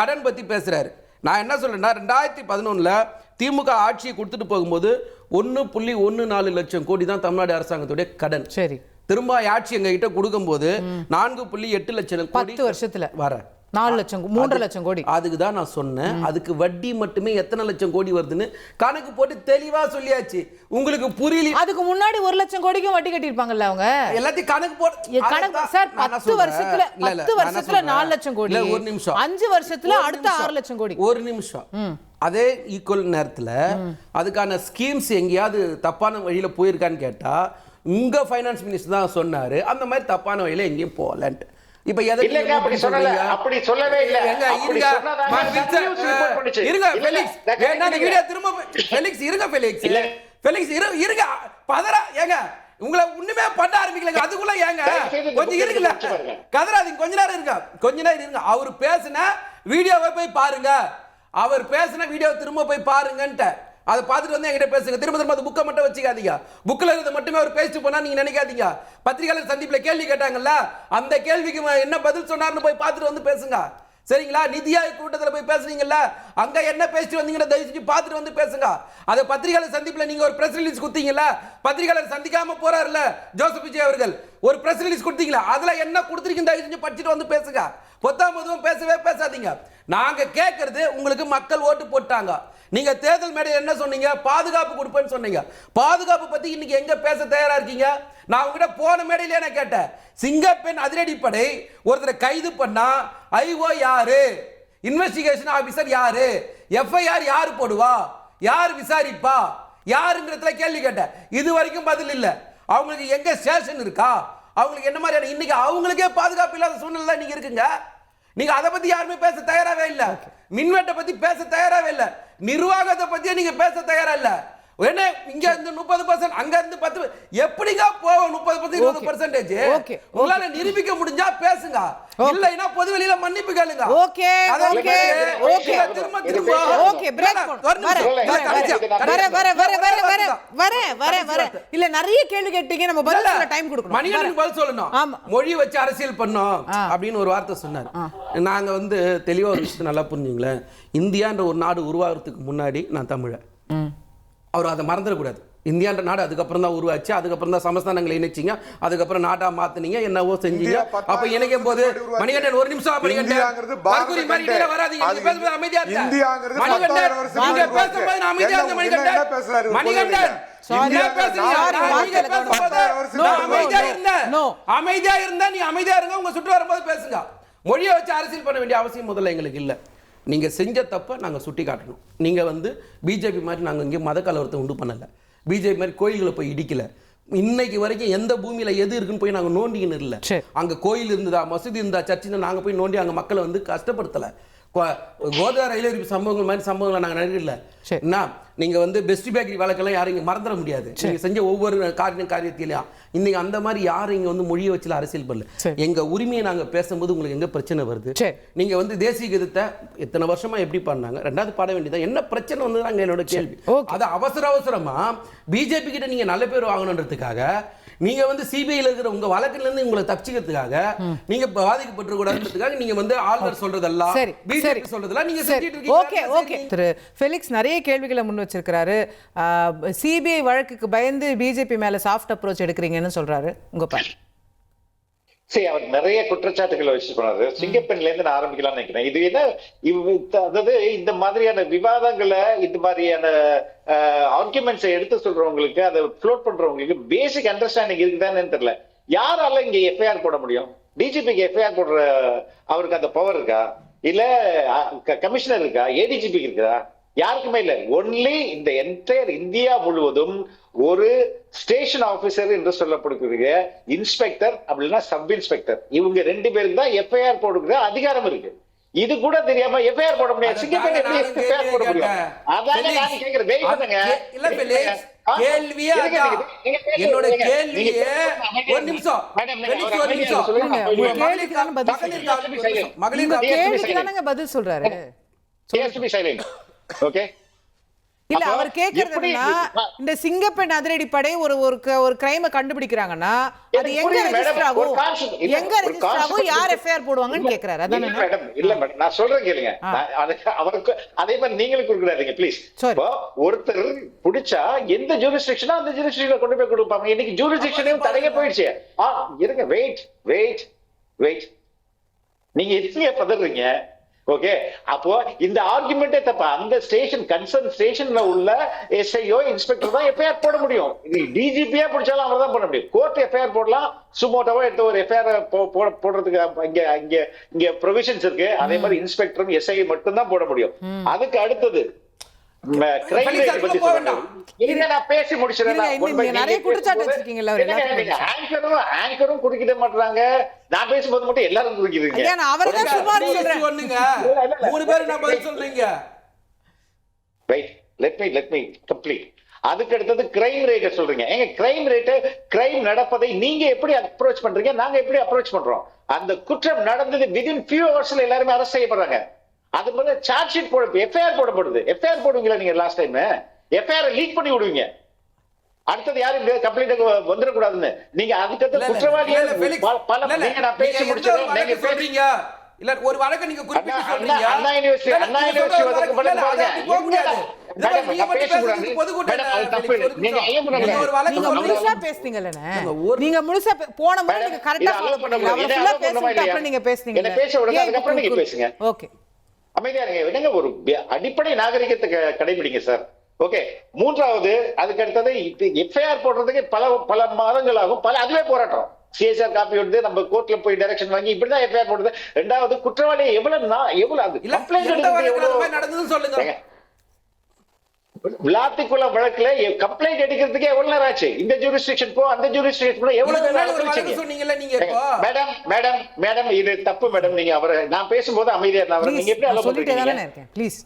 கடன் பத்தி பேசுறாரு. நான் என்ன சொல்றேன்னா, 2011 திமுக ஆட்சியை கொடுத்துட்டு போகும்போது 1.14 லட்சம் கோடி தான் தமிழ்நாடு அரசாங்கத்துடைய கடன். சரி, திரும்ப ஆட்சி எங்க கிட்ட கொடுக்கும்போது 4.8 லட்சம் கோடி 10 வருஷத்துல வர 4 லட்சம் 3 லட்சம் கோடி. அதுக்கு தான் நான் சொன்னேன், அதுக்கு வட்டி மட்டுமே எத்தனை லட்சம் கோடி வருதுன்னு கணக்கு போட்டு தெளிவா சொல்லியாச்சு. உங்களுக்கு புரியல? அதுக்கு முன்னாடி 1 லட்சம் கோடிக்கும் வட்டி கட்டிருப்பாங்கல்ல அவங்க. எல்லாத்தையும் கணக்கு போட்டு கணக்கு சார் 10 வருஷத்துல 4 லட்சம் கோடி. ஒரு நிமிஷம், 5 வருஷத்துல அடுத்த 6 லட்சம் கோடி. ஒரு நிமிஷம். அதே ஈக்குவல் நேரத்தில் அதுக்கான ஸ்கீம்ஸ் எங்கேயாவது தப்பான வழியில போயிருக்கான்னு கேட்டா உங்க ஃபைனான்ஸ் மினிஸ்டர் தான் சொன்னாரு அந்த மாதிரி தப்பான வழியில எங்கேயும் போகலன்ட்டு. இப்ப எதை இல்லங்க அப்படி சொல்லல, அப்படி சொல்லவே இல்ல. எங்க இருங்க ஃபெலிக்ஸ், வேணா இந்த வீடியோ திரும்ப ஃபெலிக்ஸ் இருங்க ஃபெலிக்ஸ் இருங்க பதறா. ஏங்க உங்களை ஒண்ணுமே பண்ண ஆரம்பிக்கலங்க, அதுக்குள்ள ஏங்க கொஞ்சம் இருக்குல்ல, கதறாதீங்க, கொஞ்ச நேரம் இருங்க. அவர் பேசின வீடியோவை போய் பாருங்க, அவர் பேசின வீடியோ திரும்ப போய் பாருங்கன்ட்டு அதை பார்த்துட்டு வந்து என்கிட்ட பேசுங்க. திரும்ப அது புக்கை மட்டும் வச்சுக்காதீங்க. புக்கில் இருந்து மட்டுமே அவர் பேசிட்டு போனா நீங்க நினைக்காதீங்க. பத்திரிகையாளர் சந்திப்பில் கேள்வி கேட்டாங்கல்ல, அந்த கேள்விக்கு என்ன பதில் சொன்னார்னு போய் பார்த்துட்டு வந்து பேசுங்க. சரிங்களா? நிதி ஆயோக் கூட்டத்தில் போய் பேசுறீங்கல்ல, அங்க என்ன பேசிட்டு வந்தீங்கன்னா தயவு செஞ்சு பார்த்துட்டு வந்து பேசுங்க. அதை பத்திரிகையாளர் சந்திப்பில் நீங்க ஒரு பிரஸ் ரிலீஸ் கொடுத்தீங்கல்ல, பத்திரிகையாளர் சந்திக்காம போறாருல்ல ஜோசப் விஜய் அவர்கள், ஒரு பிரஸ் ரிலீஸ் கொடுத்தீங்களா, அதுல என்ன கொடுத்துருக்கீங்க தயவு செஞ்சு படிச்சுட்டு வந்து பேசுங்க. பொத்தாமதும் பேசவே பேசாதீங்க. நாங்க கேட்கறது, உங்களுக்கு மக்கள் ஓட்டு போட்டாங்க. நீங்க தேர்தல் மேடையில் என்ன சொன்னீங்க? பாதுகாப்பு கொடுப்பேன்னு சொன்னீங்க. பாதுகாப்பு பத்தி இன்னைக்கு எங்க பேச தயாரா இருக்கீங்க? நான் உங்ககிட்ட போன மேடையிலே நான் கேட்டேன், சிங்கப்பெண் அதிரடிப்படை ஒருத்தரை கைது பண்ணா ஐஓ யாரு, இன்வெஸ்டிகேஷன் ஆபீசர் யாரு, எஃப்ஐஆர் யாரு போடுவா, யார் விசாரிப்பா, யாருங்கிறதுல கேள்வி கேட்டேன். இது வரைக்கும் பதில் இல்ல. அவங்களுக்கு எங்க ஸ்டேஷன் இருக்கா, அவங்களுக்கு என்ன மாதிரியான, இன்னைக்கு அவங்களுக்கே பாதுகாப்பு இல்லாத சூழ்நிலை நீங்க இருக்குங்க. நீங்க அதை பத்தி யாருமே பேச தயாராவே இல்ல. மின்வெட்டை பத்தி பேச தயாராவே இல்ல. நிர்வாகத்தை பத்தி நீங்க பேச தயாரா இல்ல. என்ன இங்க இருந்து 30%, அங்க இருந்து 10, எப்படிங்க போகும் 30% 20%? உங்களால நிரூபிக்க முடிஞ்சா பேசுங்க, இல்லைன்னா பொதுவெளியில மன்னிப்பு கேளுங்க. ஓகே ஓகே ஓகே திரும்ப ஓகே பிரேக் வர இல்ல, நிறைய கேள்வி கேட்டீங்க, நம்ம பதில் சொல்ல டைம் கொடுக்கணும். மணிகண்டன் பதில் சொல்லணும். மொழி வச்சு அரசியல் பண்ணோம் அப்படின்னு ஒரு வார்த்தை சொன்னார். நாங்க வந்து தெளிவா ஒரு விஷயத்தை நல்லா புரிஞ்சுங்களேன். இந்தியான்ற ஒரு நாடு உருவாகிறதுக்கு முன்னாடி நான் தமிழன். அவர் அதை மறந்துடக்கூடாது. இந்தியான்ற நாடு அதுக்கப்புறம் தான் உருவாச்சு, அதுக்கப்புறம் தான் சமஸ்தானங்களை இணைச்சிங்க, அதுக்கப்புறம் நாட்டா மாத்தினீங்க, என்னவோ செஞ்சீங்க. அப்ப இணைக்கும் போது மணிகண்டன் ஒரு நிமிஷம், மணிகண்டன் வராதீங்க, நீங்க பேசும்போது அமைதியா இருங்க. மணிகண்டன் நீங்க பேசும்போது நான் அமைதியா இருங்க. மணிகண்டன் மணிகண்டன் அமைதியா இருந்தா நீ அமைதியா இருங்க, உங்க சுற்று வரும்போது பேசுங்க. மொழியை வச்சு அரசியல் பண்ண வேண்டிய அவசியம் முதல்ல எங்களுக்கு இல்லை. நீங்கள் செஞ்ச தப்பை நாங்கள் சுட்டி காட்டணும். நீங்கள் வந்து பிஜேபி மாதிரி நாங்கள் இங்கே மத கலவரத்தை உண்டு பண்ணலை, பிஜேபி மாதிரி கோயில்களை போய் இடிக்கலை, இன்னைக்கு வரைக்கும் எந்த பூமியில எது இருக்குன்னு போய் நாங்க நோண்டிக்கின்னு இல்லை. சரி. அங்க கோயில் இருந்ததா, மசூதி இருந்தா, சர்ச்சுன்னு நாங்க போய் நோண்டி அங்க மக்களை வந்து கஷ்டப்படுத்தல. கோதா ரயில் சம்பவங்கள் மாதிரி சம்பவங்களை நாங்க நடக்கல. சரி. என்ன நீங்க வந்து பெஸ்ட் பேக்கரி வழக்கெல்லாம் யாரும் இங்க மறந்துட முடியாது. நீங்க செஞ்ச ஒவ்வொரு காரியத்திலையும் இன்னைக்கு அந்த மாதிரி யாரும் இங்க வந்து மொழியை வச்சுல அரசியல் பண்ணல. சரி. எங்க உரிமையை நாங்க பேசும்போது உங்களுக்கு எங்க பிரச்சனை வருது? சரி. நீங்க வந்து தேசிய கீதத்தை எத்தனை வருஷமா எப்படி பண்ணாங்க, ரெண்டாவது பாட வேண்டியதா என்ன பிரச்சனை வந்து நாங்க என்னோட கேள்வி. அது அவசரமா பிஜேபி கிட்ட நீங்க நல்ல பேர் வாங்கணுன்றதுக்காக, நீங்க வந்து சிபிஐல இருக்கிற உங்க வழக்குல இருந்து உங்களை தப்பிச்சுக்கிறதுக்காக, நீங்க பாதிக்கப்பட்டு கூடாதுன்றதுக்காக நீங்க வந்து ஆளுநர் சொல்றதெல்லாம் பிஜேபி சொல்றதெல்லாம் நீங்க செஞ்சிட்டு இருக்கீங்க. Okay okay. திரு ஃபெலிக்ஸ் நிறைய கேள்விகளை முன் வச்சிருக்காரு. சிபிஐ வழக்குக்கு பயந்து பிஜேபி மேல சாஃப்ட் அப்ரோச் எடுக்கிறீங்கன்னு சொல்றாரு. உங்க பாரு. சரி, அவர் நிறைய குற்றச்சாட்டுகளை வச்சு போனாரு. சிங்கப்பெண்ல இருந்து நான் ஆரம்பிக்கலாம்னு நினைக்கிறேன். இது என்ன, அதாவது இந்த மாதிரியான விவாதங்களை, இந்த மாதிரியான ஆர்குமெண்ட்ஸை எடுத்து சொல்றவங்களுக்கு, அதை ஃப்ளோட் பண்றவங்களுக்கு பேசிக் அண்டர்ஸ்டாண்டிங் இருக்குதான்னு தெரியல. யாரால இங்க எஃப்ஐஆர் போட முடியும்? டிஜிபிக்கு எஃப்ஐஆர் போடுற அவருக்கு அந்த பவர் இருக்கா? இல்ல கமிஷனர் இருக்கா? ஏடிஜிபிக்கு இருக்கா? யாருக்குமே இல்ல. ஒன்லி இந்த என்டையர் இந்தியா முழுவதும் ஒரு ஸ்டேஷன் ஆபீசர் என்று சொல்லப்படுகிற இன்ஸ்பெக்டர் அப்படின்னா சப் இன்ஸ்பெக்டர், இவங்க 2 பேருக்கு தான் எஃப்ஐஆர் போடுகிற அதிகாரம் இருக்கு. இது கூட தெரியாம எஃப்ஐஆர் போட முடியாது. சிங்கப்பெண் எப்படி எஃப்ஐஆர் போட முடியும்? அதானே நான் கேக்குறேன். வெயிட் பண்ணுங்க. இல்ல ஃபெலிக்ஸ், கேள்வியே அதான். என்னோட கேள்வியே ஒரு நிமிஷம். ஃபெலிக்ஸ் ஒரு நிமிஷம். கேள்விக்கு தான பதில் சொல்றாரு. ஓகே. இல்ல அவர் கேக்குறதுன்னா, இந்த சிங்கப்பெண் அதிரடி படை ஒரு கிரைமை கண்டுபிடிக்கிறாங்கன்னா அது எங்க ரெஜிஸ்டர் ஆகும், எங்க ரெஜிஸ்டர் ஆகும், யார் எஃப்ஐஆர் போடுவாங்கன்னு கேக்குறாரு. அதானே மேடம்? இல்ல மேடம், நான் சொல்றேன் கேளுங்க. அவருக்கு அதே மாதிரி நீங்களும் கொடுக்குறாதீங்க ப்ளீஸ். ஒருத்தர் பிடிச்சா எந்த ஜூரிஸ்டிக்ஷனோ அந்த ஜூரிஸ்டிக்ஷன்ல கொண்டு போய் கொடுப்பாங்க. இன்னைக்கு ஜூரிஸ்டிக்ஷனையும் தடைய போயிடுச்சு. இருங்க, வெயிட் வெயிட் வெயிட். நீங்க எதுங்க பதறீங்க? ஓகே, அப்போ இந்த ஆர்குமெண்டே தப்பா. அந்த ஸ்டேஷன் கன்சர்ன் ஸ்டேஷன்ல உள்ள எஸ்ஐயோ இன்ஸ்பெக்டர் தான் எஃப்ஐஆர் போட முடியும். இது டிஜிபியா பிடிச்சாலும் அவர் தான் போட முடியும். கோர்ட் எஃப்ஐஆர் போடலாம், சுமோட்டோவா எடுத்து ஒரு எஃப்ஐஆர் போடுறதுக்கு இங்க ப்ரொவிஷன்ஸ் இருக்கு. அதே மாதிரி இன்ஸ்பெக்டரும் எஸ்ஐ மட்டும் தான் போட முடியும். அதுக்கு அடுத்தது பேசி முடிச்சிருக்கேன். குடிக்க மாட்டாங்க. நான் பேசும்போது மட்டும் எல்லாரும் குடிக்கிறீங்க. அதுக்கு அடுத்தது கிரைம் ரேட் சொல்றீங்க. எங்க கிரைம் ரேட், கிரைம் நடப்பதை நீங்க எப்படி அப்ரோச் பண்றீங்க, நாங்க எப்படி அப்ரோச் பண்றோம்? அந்த குற்றம் நடந்தது விதின் ஃபியூ ஹவர்ஸ்ல எல்லாருமே அரெஸ்ட் செய்யப்படுறாங்க. அது போல சார்ஜ் ஷீட் போட, எஃப்ஐஆர் போடப்படுது. எஃப்ஐஆர் போடுவீங்களா நீங்க? லாஸ்ட் டைம் எஃப்ஐஆர் லீக் பண்ணி விடுவீங்க. அடுத்தது யாரும் கம்ப்ளைண்ட் வந்துடக்கூடாதுன்னு நீங்க அதுக்கு குற்றவாளியே பல நான் பேசி முடிச்சேன். நீங்க சொல்றீங்க இல்ல ஒரு வழக்கு நீங்க குறிப்பிட்டு சொல்றீங்க. அண்ணா யூனிவர்சிட்டி வழக்கு பாருங்க. நீங்க முழுசா போன முறை நீங்க கரெக்ட்டா ஃபாலோ பண்ணீங்க. நீங்க பேசுனீங்க. என்ன பேச விடுங்க, அதுக்கு அப்புறம் நீங்க பேசுங்க. ஓகே, அமைதியா இருங்க. என்னங்க ஒரு அடிப்படை நாகரிகத்தை கடைபிடிங்க சார். ஓகே. மூன்றாவது, அதுக்கு அடுத்தது எஃப்ஐஆர் போடுறதுக்கு பல மாதங்கள் ஆகும். அதுவே போராட்டம். சிஎஸ்ஆர் காப்பி வந்து நம்ம கோர்ட்ல போய் டைரக்ஷன் வாங்கி இப்படிதான் எஃப்ஐஆர் போடுறது. ரெண்டாவது, குற்றவாளி விளாத்திக்குளம் வழக்குல கம்ப்ளைண்ட் எடுக்கிறதுக்கு எவ்வளவு நேரம் ஆச்சு? இந்த ஜூரிஸ்டிக்ஷன் போ, அந்த ஜூரிஸ்டிக்ஷன் எவ்வளவு சொன்னீங்கல்ல நீங்க. மேடம் மேடம் மேடம் இது தப்பு மேடம். நீங்க அவரை நான் பேசும்போது அமைதியா இருந்தா நீங்க எப்படி அலோ பண்றீங்க? Please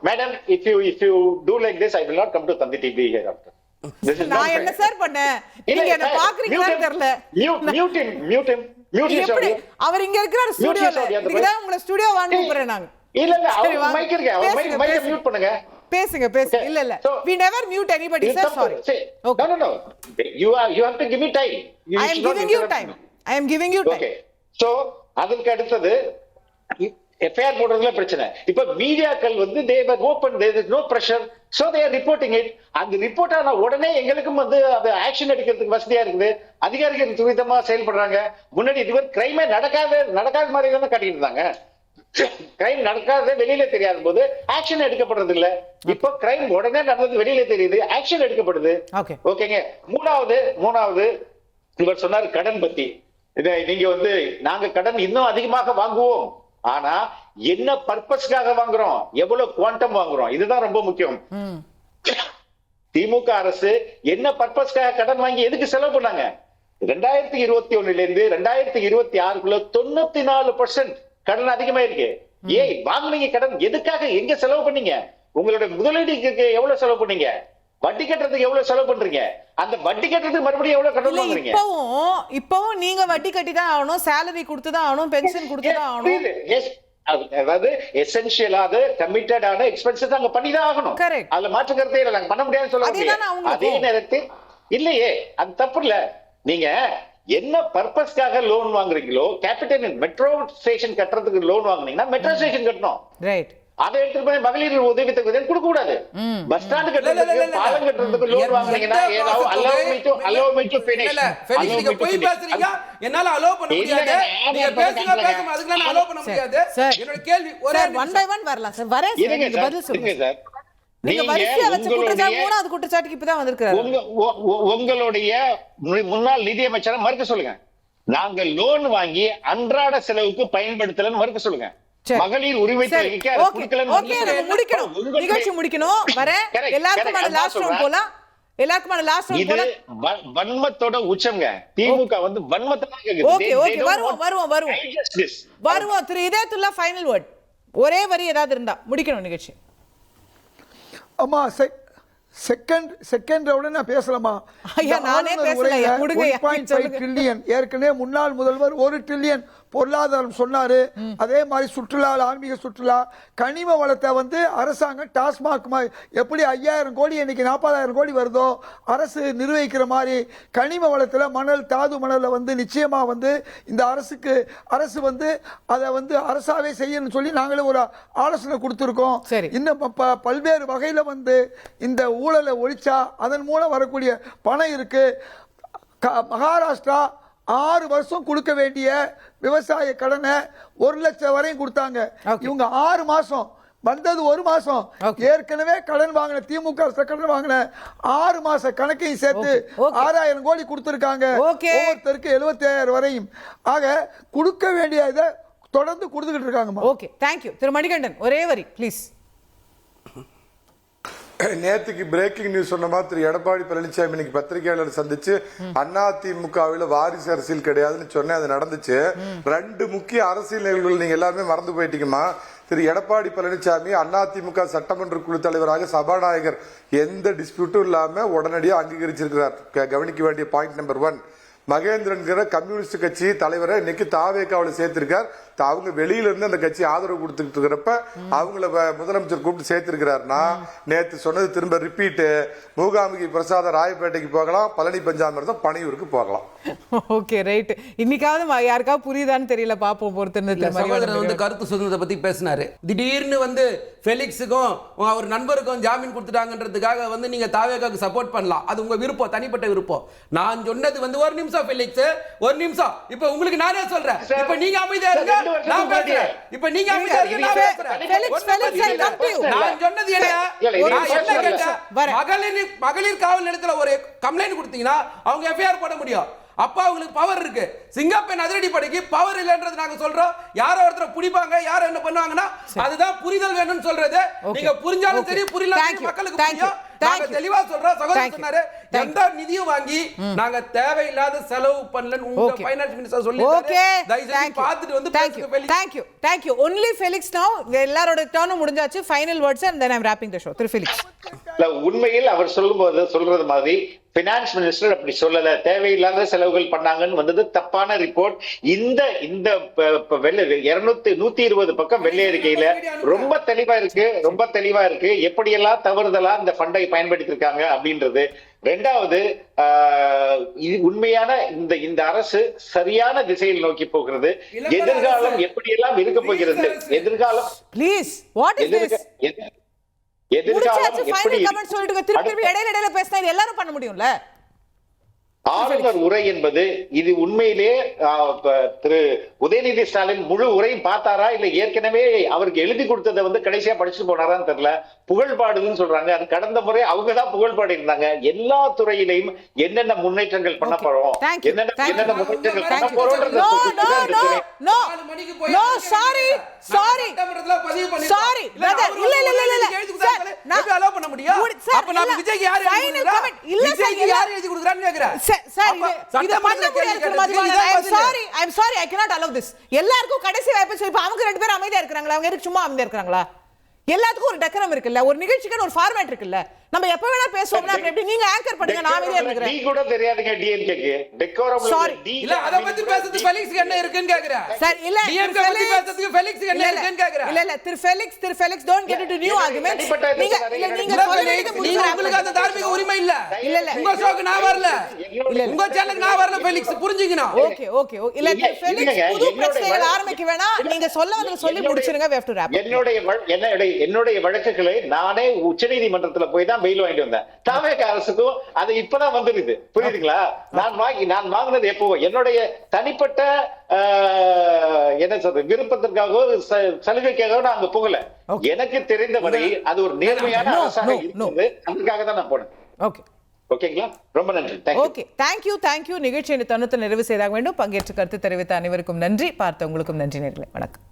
madam, if you do like this, I will not come to Tandi TV hereafter. நான் என்ன சார் பண்ணேன்? நீங்க என்ன பாக்குறீங்களான்னு தெரியல. Mute him. எப்படி அவர் இங்க இருக்கிறார் ஸ்டுடியோல. நீங்க தான் உங்க ஸ்டுடியோ வாங்க போறேன் நாங்க. இல்ல இல்ல, அவர் மைக் இருக்கு. அவர் மைக்க மியூட் பண்ணுங்க. பேசுங்க. இல்ல இல்ல, we never mute anybody sir, sorry. Okay, no you have to give me time. I am giving you time. Okay, so அதுக்கு அடுத்தது எஃப்ஐஆர் போடுறதுல பிரச்சனை. இப்ப மீடியாக்கள் வந்து they were open, there is no pressure, so they are reporting it. அந்த report ஆன உடனே எங்களுக்கும் வந்து அது ஆக்ஷன் எடுக்கிறதுக்கு வசதியா இருக்குது. அதிகாரிகள் துரிதமா செயல்படுறாங்க. முன்னாடி இதுவரை கிரைமே நடக்காத மாதிரி தானே காட்டிட்டு இருந்தாங்க. கிரைம் நடக்காத வெளியில தெரியாத போது ஆக்ஷன் எடுக்கப்படுறது இல்ல. இப்ப கிரைம் உடனே நடந்தது வெளியில தெரியுது, ஆக்ஷன் எடுக்கப்படுது. ஓகேங்க. மூணாவது இவர் சொன்னார் கடன் பத்தி. நீங்க வந்து நாங்க கடன் இன்னும் அதிகமாக வாங்குவோம், ஆனா என்ன பர்பஸ்க்காக வாங்குறோம், எவ்வளவு குவாண்டம் வாங்குறோம், இதுதான் ரொம்ப முக்கியம். திமுக அரசு என்ன பர்பஸ்க்காக கடன் வாங்கி எதுக்கு செலவு பண்ணாங்க? 2021 இருந்து 2026 94% கடன் அதிகமா இருக்கு. ஏய் வாங்குனீங்க கடன் எதுக்காக, எங்க செலவு பண்ணீங்க? உங்களுடைய முதலீடுக்கு எவ்வளவு செலவு பண்ணீங்க? வட்டி கட்டுறதுக்கு எவ்வளவு செலவு பண்றீங்க? அந்த வட்டி கட்டுறதுக்கு மறுபடியும் எவ்வளவு கடன் வாங்குறீங்க? இப்பவும் நீங்க வட்டி கட்டி தான் ஆகணும், சேலரி கொடுத்து தான் ஆகணும், பென்ஷன் கொடுத்து தான் ஆகணும். அதாவது எசென்ஷியலான கமிட்டடான எக்ஸ்பென்சஸ் அங்க பண்ணி தான் ஆகணும். அதுல மாற்று கருத்தே இல்ல, நாங்க பண்ண முடியாதுன்னு சொல்ல முடியாது. அதே நேரத்தில் இல்லையே, அது தப்பு இல்ல. நீங்க என்ன பர்பஸ்க்காக லோன் வாங்குறீங்களோ, கேபிட்டல் மெட்ரோ ஸ்டேஷன் கட்டுறதுக்கு லோன் வாங்குனீங்கன்னா மெட்ரோ ஸ்டேஷன் கட்டணும். ரைட். அதை எடுத்துட்டு போய் மகளிர் உதவி தொகை கொடுக்க கூடாது. பஸ் ஸ்டாண்ட் கட்டுறதுக்கு, பாலம் கட்டுறதுக்கு லோன் வாங்குனீங்கன்னா allow me to finish. நீங்க போய் பேசுறீங்க, என்னால அலோ பண்ண முடியாது. நீங்க பேசுங்க அதுக்கு நான் அலோ பண்ண முடியாது. என்னோட கேள்வி ஒரே 1 by 1 வரலாம் சார். வரேன் சார், நீங்க பதில் சொல்லுங்க சார். நீங்க வரிசையா வச்ச குற்றச்சாட்டு மூணாவது குற்றச்சாட்டுக்கு இப்பதான் வந்திருக்காரு. உங்களுடைய முன்னாள் நிதியமைச்சரை மறுக்க சொல்லுங்க. நாங்க லோன் வாங்கி அன்றாட செலவுக்கு பயன்படுத்தலன்னு மறுக்க சொல்லுங்க. மகளிர் உரிமை தொகைக்கு முடிக்கணும், நிகழ்ச்சி முடிக்கணும். வரேன், எல்லாருக்குமான லாஸ்ட் ரவுண்ட் போலாம். எல்லாருக்குமான லாஸ்ட் ரவுண்ட் போலாம். வன்மத்தோட உச்சம்ங்க திமுக வந்து வன்மத்தமா கேக்குது. ஓகே ஓகே, வருவோம். திரு இதயத்துல்லா ஃபைனல் வேர்ட், ஒரே வரி ஏதாவது இருந்தா முடிக்கணும் நிகழ்ச்சி. அம்மா செகண்ட் ரவுண்ட் நான் பேசலாமா? நானே பேசலையா, முடுங்க. 1.5 ட்ரில்லியன் ஏற்கனவே முன்னாள் முதல்வர் 1 ட்ரில்லியன் பொருளாதாரம் சொன்னாரு. அதே மாதிரி சுற்றுலா, ஆன்மீக சுற்றுலா, கனிம வளத்தை வந்து அரசாங்கம் டாஸ்மாக் எப்படி 5000 கோடி இன்னைக்கு 40,000 கோடி வருதோ அரசு நிர்வகிக்கிற மாதிரி கனிம வளத்துல மணல், தாது மணல வந்து நிச்சயமா வந்து இந்த அரசு வந்து அதை வந்து அரசாவே செய்யணும்னு சொல்லி நாங்களே ஒரு ஆலோசனை கொடுத்திருக்கோம். இன்னும் பல்வேறு வகையில வந்து இந்த ஊழலை ஒழிச்சா அதன் மூலம் வரக்கூடிய பணம் இருக்கு. மகாராஷ்டிரா 6 வருஷம் கொடுக்க வேண்டிய விவசாய கடனை 1 லட்சம் வரையும் கொடுத்தாங்க. இவங்க 6 மாசம் வந்தது 1 மாசம். ஏற்கனவே கடன் வாங்கின திமுக கடன் வாங்கின 6 மாச கணக்கையும் சேர்த்து 6000 கோடி கொடுத்திருக்காங்க. ஒவ்வொருத்தருக்கு 75,000 வரையும். ஆக கொடுக்க வேண்டிய இதை தொடர்ந்து கொடுத்துக்கிட்டு இருக்காங்க. Okay, thank you. திரு மணிகண்டன், ஒரே வரி ப்ளீஸ். நேற்றுக்கு பிரேக்கிங் நியூஸ் சொன்ன மாதிரி திரு எடப்பாடி பழனிசாமி இன்னைக்கு பத்திரிகையாளர் சந்திச்சு அதிமுகவில் வாரிசு அரசியல் கிடையாதுன்னு சொன்னேன். அது நடந்துச்சு. 2 முக்கிய அரசியல் நிகழ்வுகள் நீங்க எல்லாருமே மறந்து போயிட்டீங்கம்மா. திரு எடப்பாடி பழனிசாமி அதிமுக சட்டமன்ற குழு தலைவராக சபாநாயகர் எந்த டிஸ்பியூட்டும் இல்லாம உடனடியாக அங்கீகரிச்சிருக்கிறார். கவனிக்க வேண்டிய பாயிண்ட் நம்பர் 1. மகேந்திரன் கம்யூனிஸ்ட் கட்சி தலைவரை இன்னைக்கு தாவேக்காவில் சேர்த்திருக்கார். அவங்க வெளியில இருந்து அந்த கட்சி ஆதரவு கொடுத்துட்டு இருக்கிறப்ப அவங்கள முதலமைச்சர் கூப்பிட்டு சேர்த்திருக்கிறாருன்னா, நேற்று சொன்னது திரும்ப ரிப்பீட். மூகாம்பிகை பிரசாத ராயப்பேட்டைக்கு போகலாம், பழனி பஞ்சாமிர்தம் பனையூருக்கு போகலாம். Okay, right. இன்னைக்காவது யாருக்காவது புரியுதான்னு தெரியல, பாப்போம் பொறுத்து. கருத்து சுதந்திரத்தை பத்தி பேசினாரு. திடீர்னு வந்து ஃபெலிக்ஸுக்கும் அவர் நண்பருக்கும் ஜாமீன் கொடுத்துட்டாங்கன்றதுக்காக வந்து நீங்க தாவேக்காவுக்கு சப்போர்ட் பண்ணலாம். அது உங்க விருப்பம், தனிப்பட்ட விருப்பம். நான் சொன்னது வந்து ஒரு நிமிஷம் ஃபெலிக்ஸ், ஒரு நிமிஷம். இப்ப உங்களுக்கு நானே சொல்றேன், இப்ப நீங்க அமைதியா இருங்க, நான் பேசுறேன். இப்ப நீங்க அமைதியா இருங்க, நான் பேசுறேன். நான் சொன்னது என்ன? மகளிர் காவல் நிலையத்துல ஒரு கம்ப்ளைண்ட் கொடுத்தீங்கன்னா அவங்க எஃப்ஐஆர் போட முடியும். அப்ப அவங்களுக்கு பவர் இருக்கு. சிங்கப்பெண் அதிரடி படைக்கு பவர் இல்லைன்றது நாங்க சொல்றோம். யாரோ ஒருத்தர் பிடிப்பாங்க, யாரோ என்ன பண்ணுவாங்கன்னா அதுதான் புரிதல் வேணும்னு சொல்றது. நீங்க புரிஞ்சாலும் சரி, புரியல மக்களுக்கு புரியும். நாங்க தெளிவா சொல்றோம். சகோதரர் சொன்னாரு, எந்த நிதியும் வாங்கி நாங்க தேவையில்லாத செலவு பண்ணலன்னு உங்க ஃபைனான்ஸ் மினிஸ்டர் சொல்லிட்டாரு. தயவு செஞ்சு பார்த்துட்டு வந்து பேசுங்க. Thank you. Only Felix now. எல்லாரோட டர்னும் முடிஞ்சாச்சு. Final words and then I'm wrapping the show. Thiru Felix. உண்மையில் அவர் சொல்றது மாதிரி பினான்ஸ் மினிஸ்டர் அப்படி சொல்லல. தேவையில்லாத செலவுகள் பண்ணாங்கன்னு வந்தது தப்பான ரிப்போர்ட். இந்த 120 பக்கம் வெள்ளை அறிக்கையில ரொம்ப தெளிவா இருக்கு எப்படியெல்லாம் தவறுதலா இந்த ஃபண்டை பயன்படுத்தி இருக்காங்க அப்படின்றது. 2வது, உண்மையான இந்த அரசு சரியான திசையில் நோக்கி போகிறது. எதிர்காலம் எப்படியெல்லாம் இருக்க போகிறது, எதிர்காலம் இடையில பேசினா எல்லாரும் பண்ண முடியும்ல. ஆளுநர் உரை என்பது இது உண்மையிலேயே திரு உதயநிதி ஸ்டாலின் முழு உரையும் பார்த்தாரா இல்ல ஏற்கனவே அவருக்கு எழுதி கொடுத்ததை வந்து கடைசியா படிச்சுட்டு போனாரான்னு தெரியல. புகழ்பாடுன்னு சொல்றாங்க. அது கடந்த முறை அவங்கதான் புகழ்பாடு இருந்தாங்க. எல்லா துறையிலையும் என்னென்ன முன்னேற்றங்கள் பண்ண போறோம், என்னென்ன முன்னேற்றங்கள் பண்ண போறோம். எல்லாருக்கும் கடைசி வாய்ப்பு சொல்லி அவங்க 2 பேரும் அமைதியா இருக்காங்களா? அவங்க சும்மா அமைதியா இருக்காங்களா? எல்லாத்துக்கும் ஒரு டெக்கரம் இருக்குல்ல, ஒரு நிகழ்ச்சிக்கு ஒரு ஃபார்மேட் இருக்குல்ல. நம்ம எப்ப வேணா பேசுவோம்னா எப்படி நீங்க ஆங்கர் பண்ணுங்க, நான் அமைதியா இருக்கேன். நீ கூட தெரியாதுங்க டிஎம்கேக்கு டெக்கரம் இல்ல. அத பத்தி பேசுறது ஃபெலிக்ஸ் என்ன இருக்குன்னு கேக்குறேன் சார். இல்ல டிஎம்கே பத்தி பேசுறதுக்கு ஃபெலிக்ஸ் என்ன இருக்குன்னு கேக்குறேன். இல்ல திரு Felix don't get into new arguments. நீங்க சொல்றது உங்களுக்கு அந்த தார்மீக உரிமை இல்ல. உங்க ஷோக்கு நான் வரல, உங்க சேனலுக்கு நான் வரல. ஃபெலிக்ஸ் புரிஞ்சுக்கணும். ஓகே இல்ல திரு ஃபெலிக்ஸ் புது பிரச்சனைகள் ஆரம்பிக்க வேணாம். நீங்க சொல்ல முடிச்சிருங்க. we have to wrap. என்னுடைய வழக்குகளை நானே உச்சநீதிமன்றத்துல போய் தான் பெயில் வாங்கிட்டு வந்தேன். தமிழக அரசுக்கும் அது இப்பதான் வந்துருது. புரியுதுங்களா? நான் வாங்கினது எப்போ என்னுடைய தனிப்பட்ட என்ன சொல்றது விருப்பத்திற்காகவோ சலுகைக்காகவோ நான் அங்க போகல. எனக்கு தெரிந்தவரை அது ஒரு நேர்மையான அரசாக இருந்தது. அதுக்காக தான் நான் போனேன். ஓகேங்களா? ரொம்ப நன்றி. Okay, thank you. நிகழ்ச்சியை தன்னுடன் நிறைவு செய்தாக வேண்டும். பங்கேற்று கருத்து தெரிவித்த அனைவருக்கும் நன்றி. பார்த்த உங்களுக்கும் நன்றி நேயர்களே. வணக்கம்.